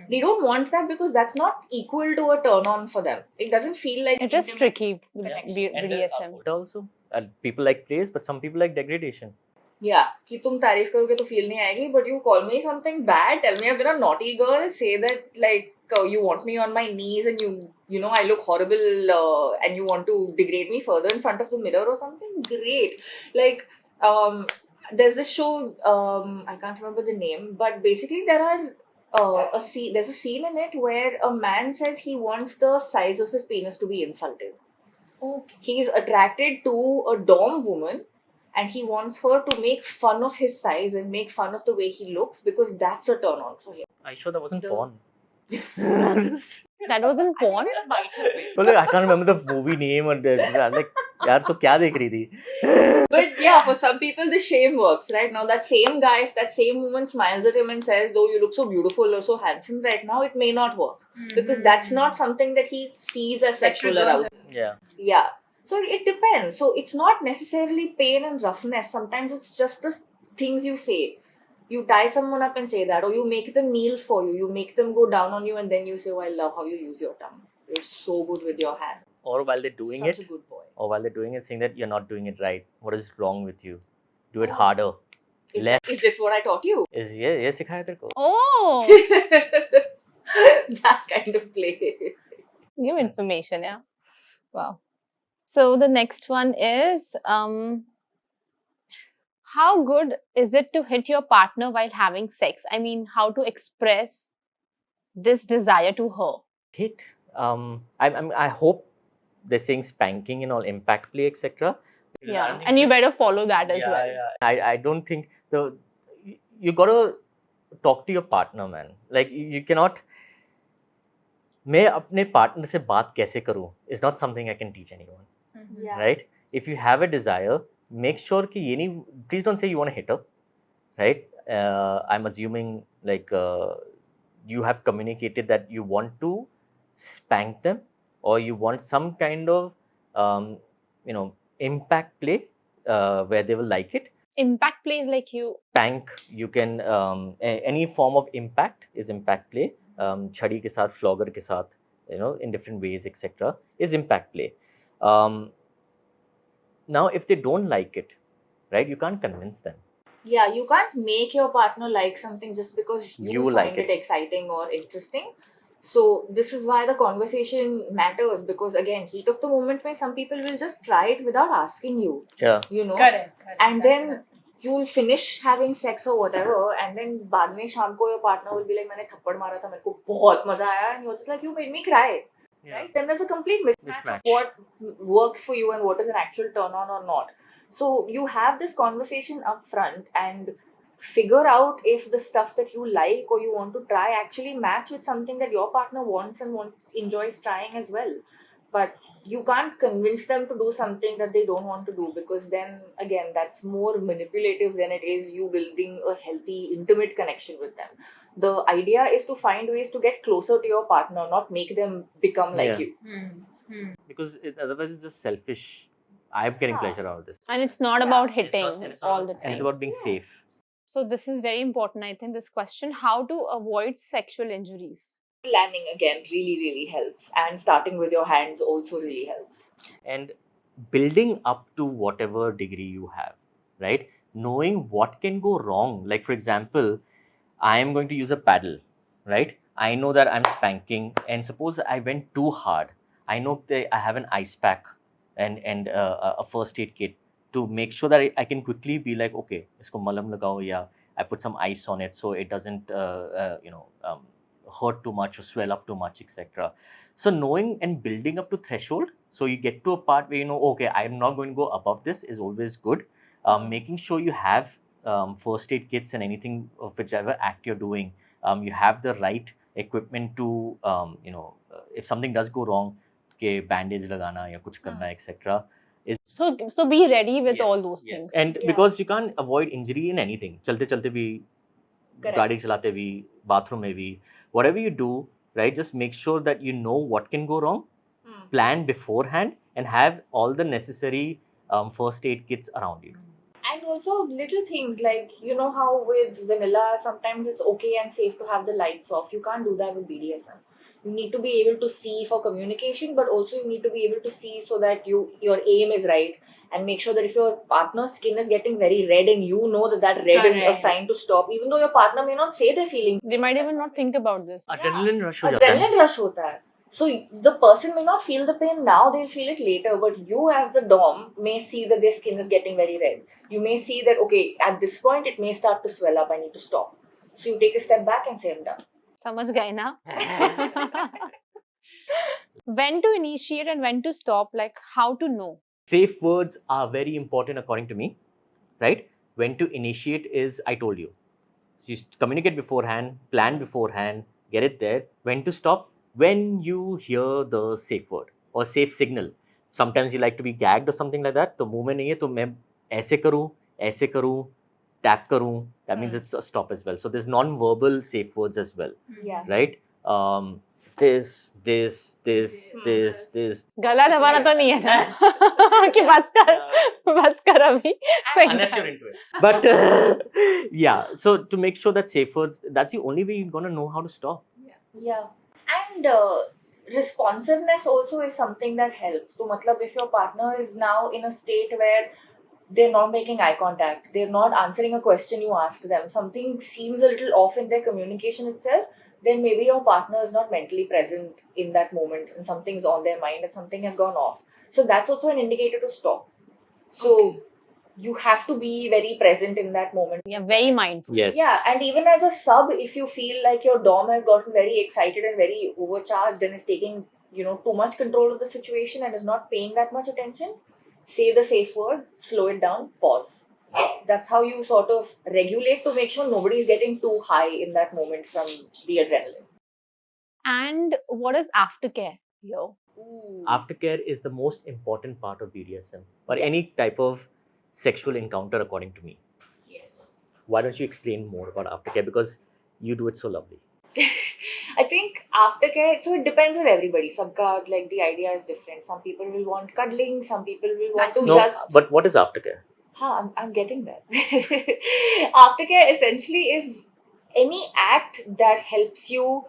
They don't want that because that's not equal to a turn on for them. It doesn't feel like It is tricky with And BDSM. also, people like praise, but some people like degradation. Yeah, कि तुम तारीफ करोगे तो feel नहीं आएगी, but you call me something bad, tell me I've been a naughty girl, say that like you want me on my knees and you know I look horrible and you want to degrade me further in front of the mirror or something, great. Like there's this show, I can't remember the name, but basically there are there's a scene in it where a man says he wants the size of his penis to be insulted. Okay. He's attracted to a dom woman and he wants her to make fun of his size and make fun of the way he looks because that's a turn on for him. Are you sure that wasn't The- porn? That wasn't porn. It might have been. So, like, I can't remember the movie name or I'm like, यार तो क्या देख रही थी? But yeah, for some people the shame works, right? Now that same guy, if that same woman smiles at him and says, "Oh, you look so beautiful or so handsome right now," it may not work because that's not something that he sees as sexual triggers arousal. Yeah. Yeah. So it depends. So it's not necessarily pain and roughness. Sometimes it's just the things you say. You tie someone up and say that, or you make them kneel for you. You make them go down on you, and then you say, "Oh, I love how you use your tongue. You're so good with your hand." Or while they're doing Such it, a good boy. or while they're doing it, saying that you're not doing it right. What is wrong with you? Do it Oh. harder. Left. Is this what I taught you? Is ये सिखाया तेरे को? Oh, That kind of play. new information, yeah. Wow. So the next one is how good is it to hit your partner while having sex? I mean, how to express this desire to her? Hit. I hope they're saying spanking and all, impact play, etc. Yeah, and you better follow that as well. Yeah. I don't think you gotta talk to your partner, man. Like you cannot. मैं अपने partner से बात कैसे करूँ is not something I can teach anyone, Yeah. right? If you have a desire, make sure कि ये नहीं. Please don't say you want to hit her, right? I'm assuming like you have communicated that you want to spank them or you want some kind of impact play where they will like it. Impact plays like you. Spank, you can any form of impact is impact play. छड़ी के साथ, flogger के साथ, in different ways, etc. is impact play. Now, if they don't like it, right, you can't convince them. Yeah, you can't make your partner like something just because you You like find it it. exciting or interesting. So this is why the conversation matters because again, heat of the moment, where some people will just try it without asking you. Yeah. Correct. And then you'll finish having sex or whatever, and then बाद में शाम को your partner will be like, मैंने थप्पड़ मारा था, मेरे को बहुत मजा आया, and you're just like, you made me cry. Right? Then there's a complete mismatch of what works for you and what is an actual turn on or not. So you have this conversation up front and figure out if the stuff that you like or you want to try actually match with something that your partner wants and enjoys trying as well. But you can't convince them to do something that they don't want to do because then again that's more manipulative than it is you building a healthy intimate connection with them. The idea is to find ways to get closer to your partner, not make them become like Yeah. you. Because otherwise it's just selfish. I'm getting Yeah. pleasure out of this. And it's not Yeah, about And it's hitting not- and it's not- all the and time. it's about being safe. So this is very important, I think, this question. How to avoid sexual injuries? Planning again really helps, and starting with your hands also really helps. And building up to whatever degree you have, right? Knowing what can go wrong. Like, for example, I am going to use a paddle, right? I know that I'm spanking, and suppose I went too hard. I know that I have an ice pack and a first aid kit to make sure that I can quickly be like, okay, isko malam lagao, yeah, I put some ice on it so it doesn't, hurt too much or swell up too much, etc. So knowing and building up to threshold, so you get to a part where you know, okay, I'm not going to go above this is always good. Making sure you have first aid kits and anything of whichever act you're doing, you have the right equipment to, if something does go wrong, के bandage लगाना या कुछ करना etc. So be ready with all those Yes. things. And Yeah. because you can't avoid injury in anything, चलते चलते भी, Correct. गाड़ी चलाते भी, bathroom में भी, whatever you do, right? Just make sure that you know what can go wrong, plan beforehand, and have all the necessary first aid kits around you. And also little things like, you know how with vanilla sometimes it's okay and safe to have the lights off. You can't do that with BDSM. You need to be able to see for communication, but also you need to be able to see so that your aim is right, and make sure that if your partner's skin is getting very red and you know that red is a Correct. sign to stop, even though your partner may not say they're feeling. They might even not think about this. Adrenaline rush हो जाता है. Adrenaline rush hota hai. So the person may not feel the pain now, they'll feel it later, but you as the dom may see that their skin is getting very red. You may see that, okay, at this point it may start to swell up, I need to stop. So you take a step back and say, I'm done. समझ गए ना? When to initiate and when to stop, like how to know? Safe words are very important according to me, right? When to initiate is I told you. So you communicate beforehand, plan beforehand, get it there. When to stop? When you hear the safe word or safe signal. Sometimes you like to be gagged or something like that. तो मुंह में नहीं है तो मैं ऐसे करूँ, tap करूँ. That means it's a stop as well. So there's non-verbal safe words as well, Yeah. right? This. गला दबाना तो नहीं है ना कि बस कर अभी Unless you're into it. But yeah, so to make sure that safe words, that's the only way you're gonna know how to stop. Yeah. And responsiveness also is something that helps. So, matlab, if your partner is now in a state where they're not making eye contact, they're not answering a question you asked them, something seems a little off in their communication itself, then maybe your partner is not mentally present in that moment and something's on their mind and something has gone off. So, that's also an indicator to stop. So, you have to be very present in that moment. Yeah, very mindful. Yes. Yeah, and even as a sub, if you feel like your dom has gotten very excited and very overcharged and is taking, too much control of the situation and is not paying that much attention, say the safe word, slow it down, pause. That's how you sort of regulate to make sure nobody is getting too high in that moment from the adrenaline. And what is aftercare here? Aftercare is the most important part of BDSM or any type of sexual encounter, according to me. Yes. Why don't you explain more about aftercare? Because you do it so lovely. I think aftercare, so it depends on everybody. Sabka, like the idea is different. Some people will want cuddling, some people will want to No, just. but what is aftercare? I'm getting there. Aftercare essentially is any act that helps you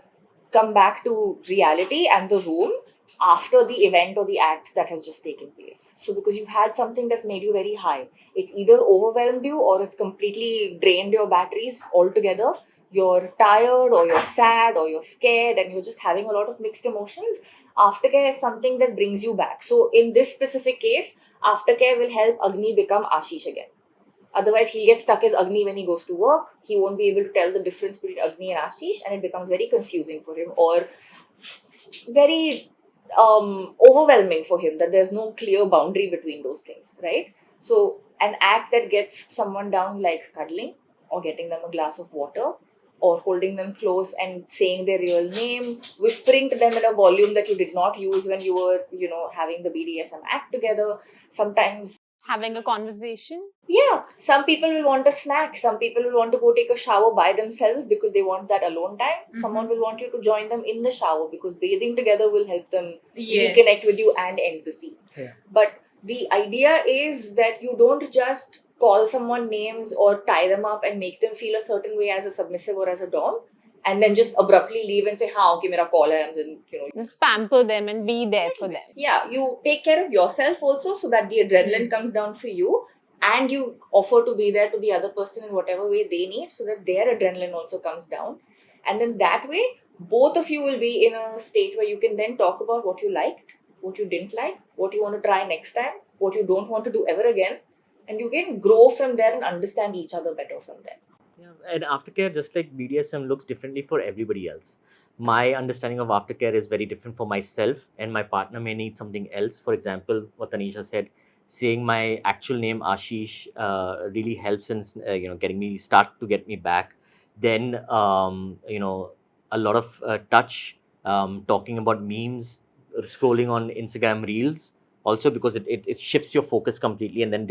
come back to reality and the room after the event or the act that has just taken place. So, because you've had something that's made you very high, it's either overwhelmed you or it's completely drained your batteries altogether. You're tired or you're sad or you're scared and you're just having a lot of mixed emotions. Aftercare is something that brings you back. So, in this specific case, aftercare will help Agni become Ashish again. Otherwise, he'll get stuck as Agni when he goes to work. He won't be able to tell the difference between Agni and Ashish, and it becomes very confusing for him or very overwhelming for him that there's no clear boundary between those things, right? So, an act that gets someone down, like cuddling or getting them a glass of water or holding them close and saying their real name, whispering to them in a volume that you did not use when you were, having the BDSM act together. Sometimes Having a conversation? yeah, some people will want a snack. Some people will want to go take a shower by themselves because they want that alone time. Someone will want you to join them in the shower because bathing together will help them reconnect with you and end the scene. Yeah. But the idea is that you don't just call someone names or tie them up and make them feel a certain way as a submissive or as a dom and then just abruptly leave and say, "Ha, okay, mera call hai," and then, Just pamper them and be there for them. yeah, you take care of yourself also so that the adrenaline comes down for you and you offer to be there to the other person in whatever way they need so that their adrenaline also comes down. And then that way, both of you will be in a state where you can then talk about what you liked, what you didn't like, what you want to try next time, what you don't want to do ever again. And you can grow from there and understand each other better from there. Yeah, and aftercare, just like BDSM, looks differently for everybody else. My understanding of aftercare is very different for myself, and my partner may need something else. For example, what Tanisha said, saying my actual name Ashish really helps in getting me back. Then a lot of touch, talking about memes, scrolling on Instagram Reels, also because it shifts your focus completely, and then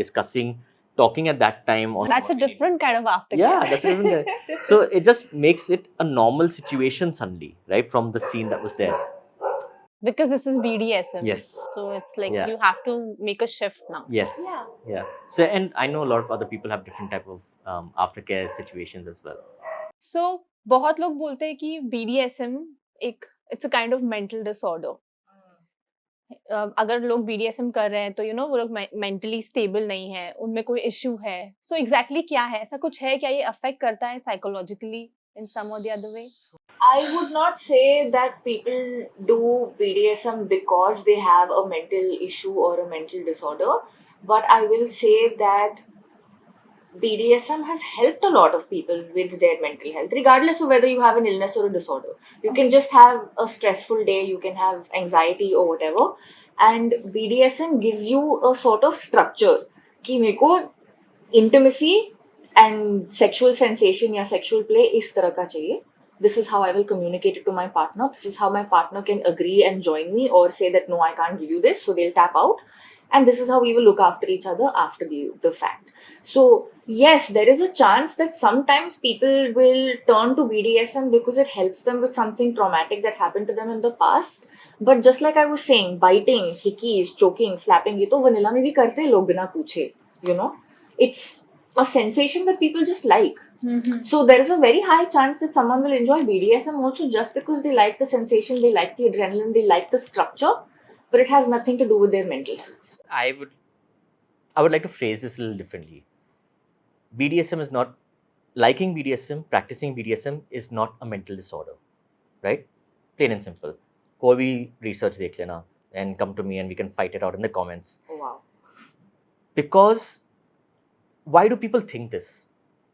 talking at that time on That's a different kind of aftercare. yeah, that's a different guy. So it just makes it a normal situation suddenly, right? From the scene that was there. Because this is BDSM. Yes. So it's like Yeah. you have to make a shift now. Yes. Yeah. Yeah. So, and I know a lot of other people have different type of aftercare situations as well. So बहुत लोग बोलते हैं कि BDSM it's a kind of mental disorder. अगर लोग BDSM कर रहे हैं तो वो लोग मेंटली स्टेबल नहीं है, उनमें कोई इश्यू है. सो एग्जैक्टली क्या है, ऐसा कुछ है क्या, ये अफेक्ट करता है साइकोलॉजिकली इन सम और the other way? I would not say that people do BDSM because they have a mental issue or a mental disorder, but I will say that BDSM has helped a lot of people with their mental health, regardless of whether you have an illness or a disorder. You can just have a stressful day, you can have anxiety or whatever, and BDSM gives you a sort of structure. कि मेरे को intimacy and sexual sensation या sexual play इस तरह का चाहिए. This is how I will communicate it to my partner. This is how my partner can agree and join me or say that no, I can't give you this, so they'll tap out. And this is how we will look after each other after the fact. So, yes, there is a chance that sometimes people will turn to BDSM because it helps them with something traumatic that happened to them in the past. But just like I was saying, biting, hickeys, choking, slapping, ये तो vanilla में भी करते हैं लोग बिना पूछे, you know. It's a sensation that people just like. Mm-hmm. So there is a very high chance that someone will enjoy BDSM also just because they like the sensation, they like the adrenaline, they like the structure, but it has nothing to do with their mental health. I would like to phrase this a little differently. BDSM is not liking BDSM, practicing BDSM is not a mental disorder, right? Plain and simple. कोई भी research देख लेना and come to me and we can fight it out in the comments. Oh, wow. Because why do people think this?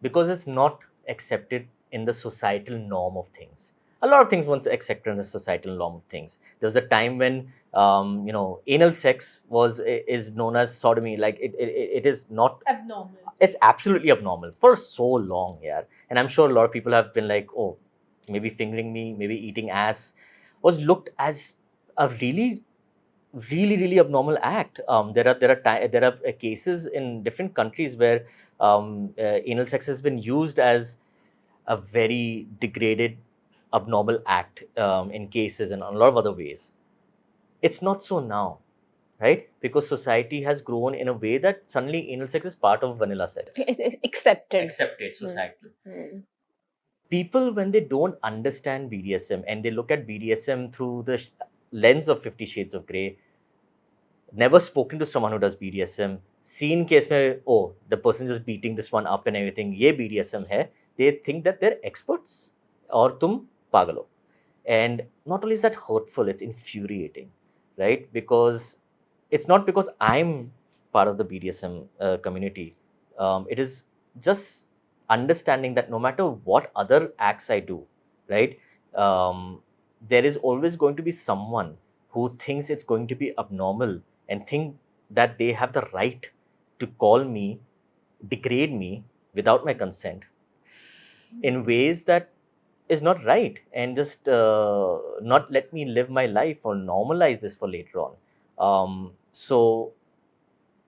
Because it's not accepted in the societal norm of things. A lot of things once accepted in the societal norm of things. There was a time when anal sex is known as sodomy. Like it is not Abnormal. It's absolutely abnormal for so long, yeah. And I'm sure a lot of people have been like, oh, maybe fingering me, maybe eating ass was looked as a really abnormal act. There are cases in different countries where anal sex has been used as a very degraded, abnormal act in cases and a lot of other ways. It's not so now, right? Because society has grown in a way that suddenly anal sex is part of vanilla sex. It's accepted. Accepted societal. Mm. People, when they don't understand BDSM and they look at BDSM through the lens of 50 Shades of Grey, never spoken to someone who does BDSM, seen case mein, oh, the person just beating this one up and everything, ye BDSM hai, they think that they're experts or tum pagal ho. And not only is that hurtful, it's infuriating, right? Because it's not because I'm part of the BDSM community. It is just understanding that no matter what other acts I do, right, there is always going to be someone who thinks it's going to be abnormal and think that they have the right to call me, degrade me without my consent in ways that is not right and just not let me live my life or normalize this for later on. So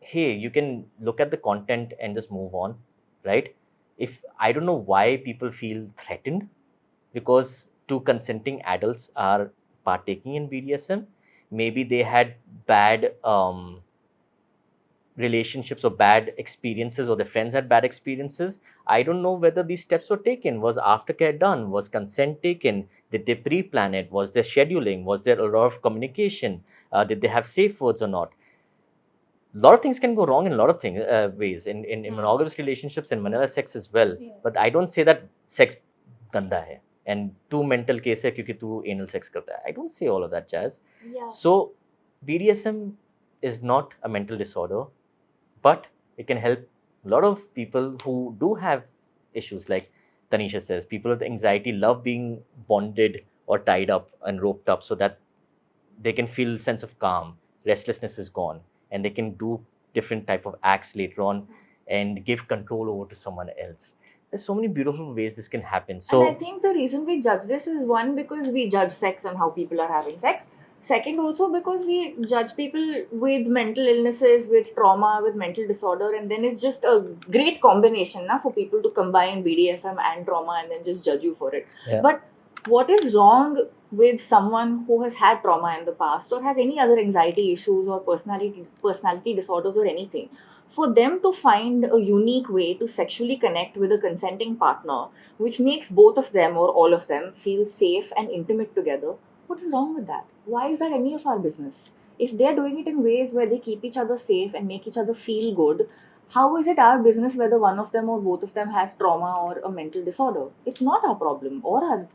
hey, you can look at the content and just move on, right? If I don't know why people feel threatened because two consenting adults are partaking in BDSM, maybe they had bad relationships or bad experiences or their friends had bad experiences. I don't know whether these steps were taken. Was aftercare done? Was consent taken? Did they pre-plan it? Was there scheduling? Was there a lot of communication? Did they have safe words or not? A lot of things can go wrong in a lot of things ways in monogamous relationships and vanilla sex as well. Yeah. But I don't say that sex ganda hai and too mental case hai kyunki tu anal sex karta hai. I don't say all of that jazz. Yeah. So BDSM is not a mental disorder, but it can help a lot of people who do have issues like Tanisha says. People with anxiety love being bonded or tied up and roped up so that they can feel sense of calm, restlessness is gone, and they can do different type of acts later on and give control over to someone else. There's so many beautiful ways this can happen. So and I think the reason we judge this is one, because we judge sex and how people are having sex. Second, also because we judge people with mental illnesses, with trauma, with mental disorder, and then it's just a great combination for people to combine BDSM and trauma and then just judge you for it. Yeah. But what is wrong with someone who has had trauma in the past or has any other anxiety issues or personality disorders or anything? For them to find a unique way to sexually connect with a consenting partner, which makes both of them or all of them feel safe and intimate together, what is wrong with that? Why is that any of our business? If they're doing it in ways where they keep each other safe and make each other feel good, how is it our business whether one of them or both of them has trauma or a mental disorder? It's not our problem or our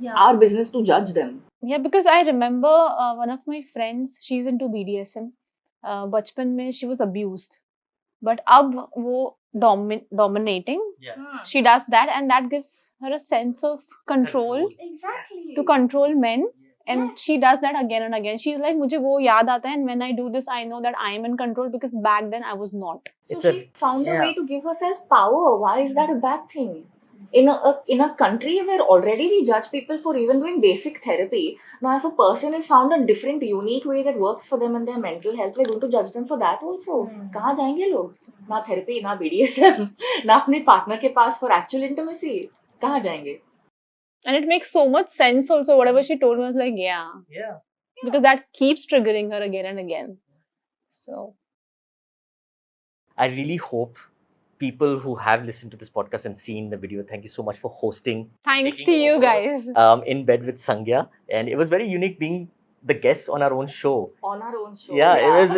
Yeah. our business to judge them. Yeah, because I remember one of my friends, she's into BDSM. बचपन में she was abused, but अब वो dominating. Yeah. She does that, and that gives her a sense of control Exactly. to control men. And Yes. she does that again and again. She's like, मुझे वो याद आता है, and when I do this, I know that I am in control because back then I was not. So It's a- she found a yeah. way to give herself power. Why is that a bad thing? In a country where already we judge people for even doing basic therapy, now if a person has found a different, unique way that works for them and their mental health, we're going to judge them for that also. कहाँ जाएंगे लोग? ना therapy, ना BDSM, ना अपने partner के पास for actual intimacy. कहाँ जाएंगे? And it makes so much sense also. Whatever she told me, I was like, yeah. Yeah. Because that keeps triggering her again and again. So, I really hope people who have listened to this podcast and seen the video, thank you so much for hosting. thanks taking to you over, guys. In bed with Sangya, and it was very unique being the guest on our own show. On our own show. Yeah, it was,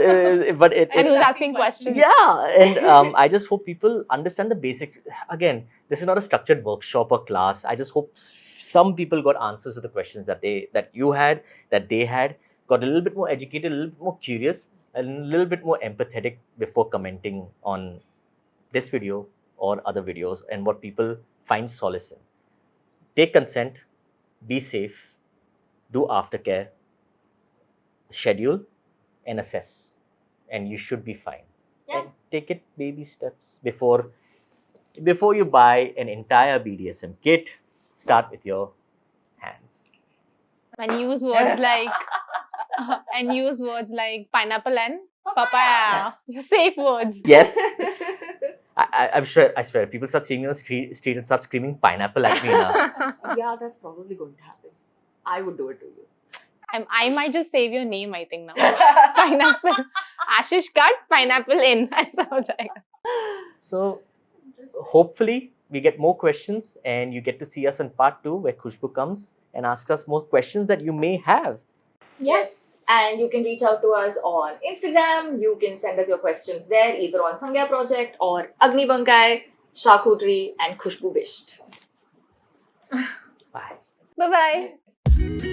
but And who's asking questions? yeah, and I just hope people understand the basics. Again, this is not a structured workshop or class. I just hope some people got answers to the questions that you had, that they had, got a little bit more educated, a little bit more curious, and a little bit more empathetic before commenting on this video or other videos and what people find solace in. Take consent, be safe, do aftercare, schedule, and assess, and you should be fine. Yeah. And take it baby steps before you buy an entire BDSM kit. Start with your hands. And use words like pineapple and papaya. Safe words. Yes. I'm sure. I swear, people start seeing me on the street and start screaming pineapple at me now. Yeah, that's probably going to happen. I would do it to you. I might just save your name, I think, now. Pineapple. Ashish cut, pineapple in. ऐसा हो जाएगा. So, hopefully, we get more questions and you get to see us in part 2 where Khushbu comes and asks us more questions that you may have. Yes. And you can reach out to us on Instagram. You can send us your questions there, either on Sangya Project or Agni Bankai, Charcuterie, and Khushbu Bisht. Bye. Bye-bye.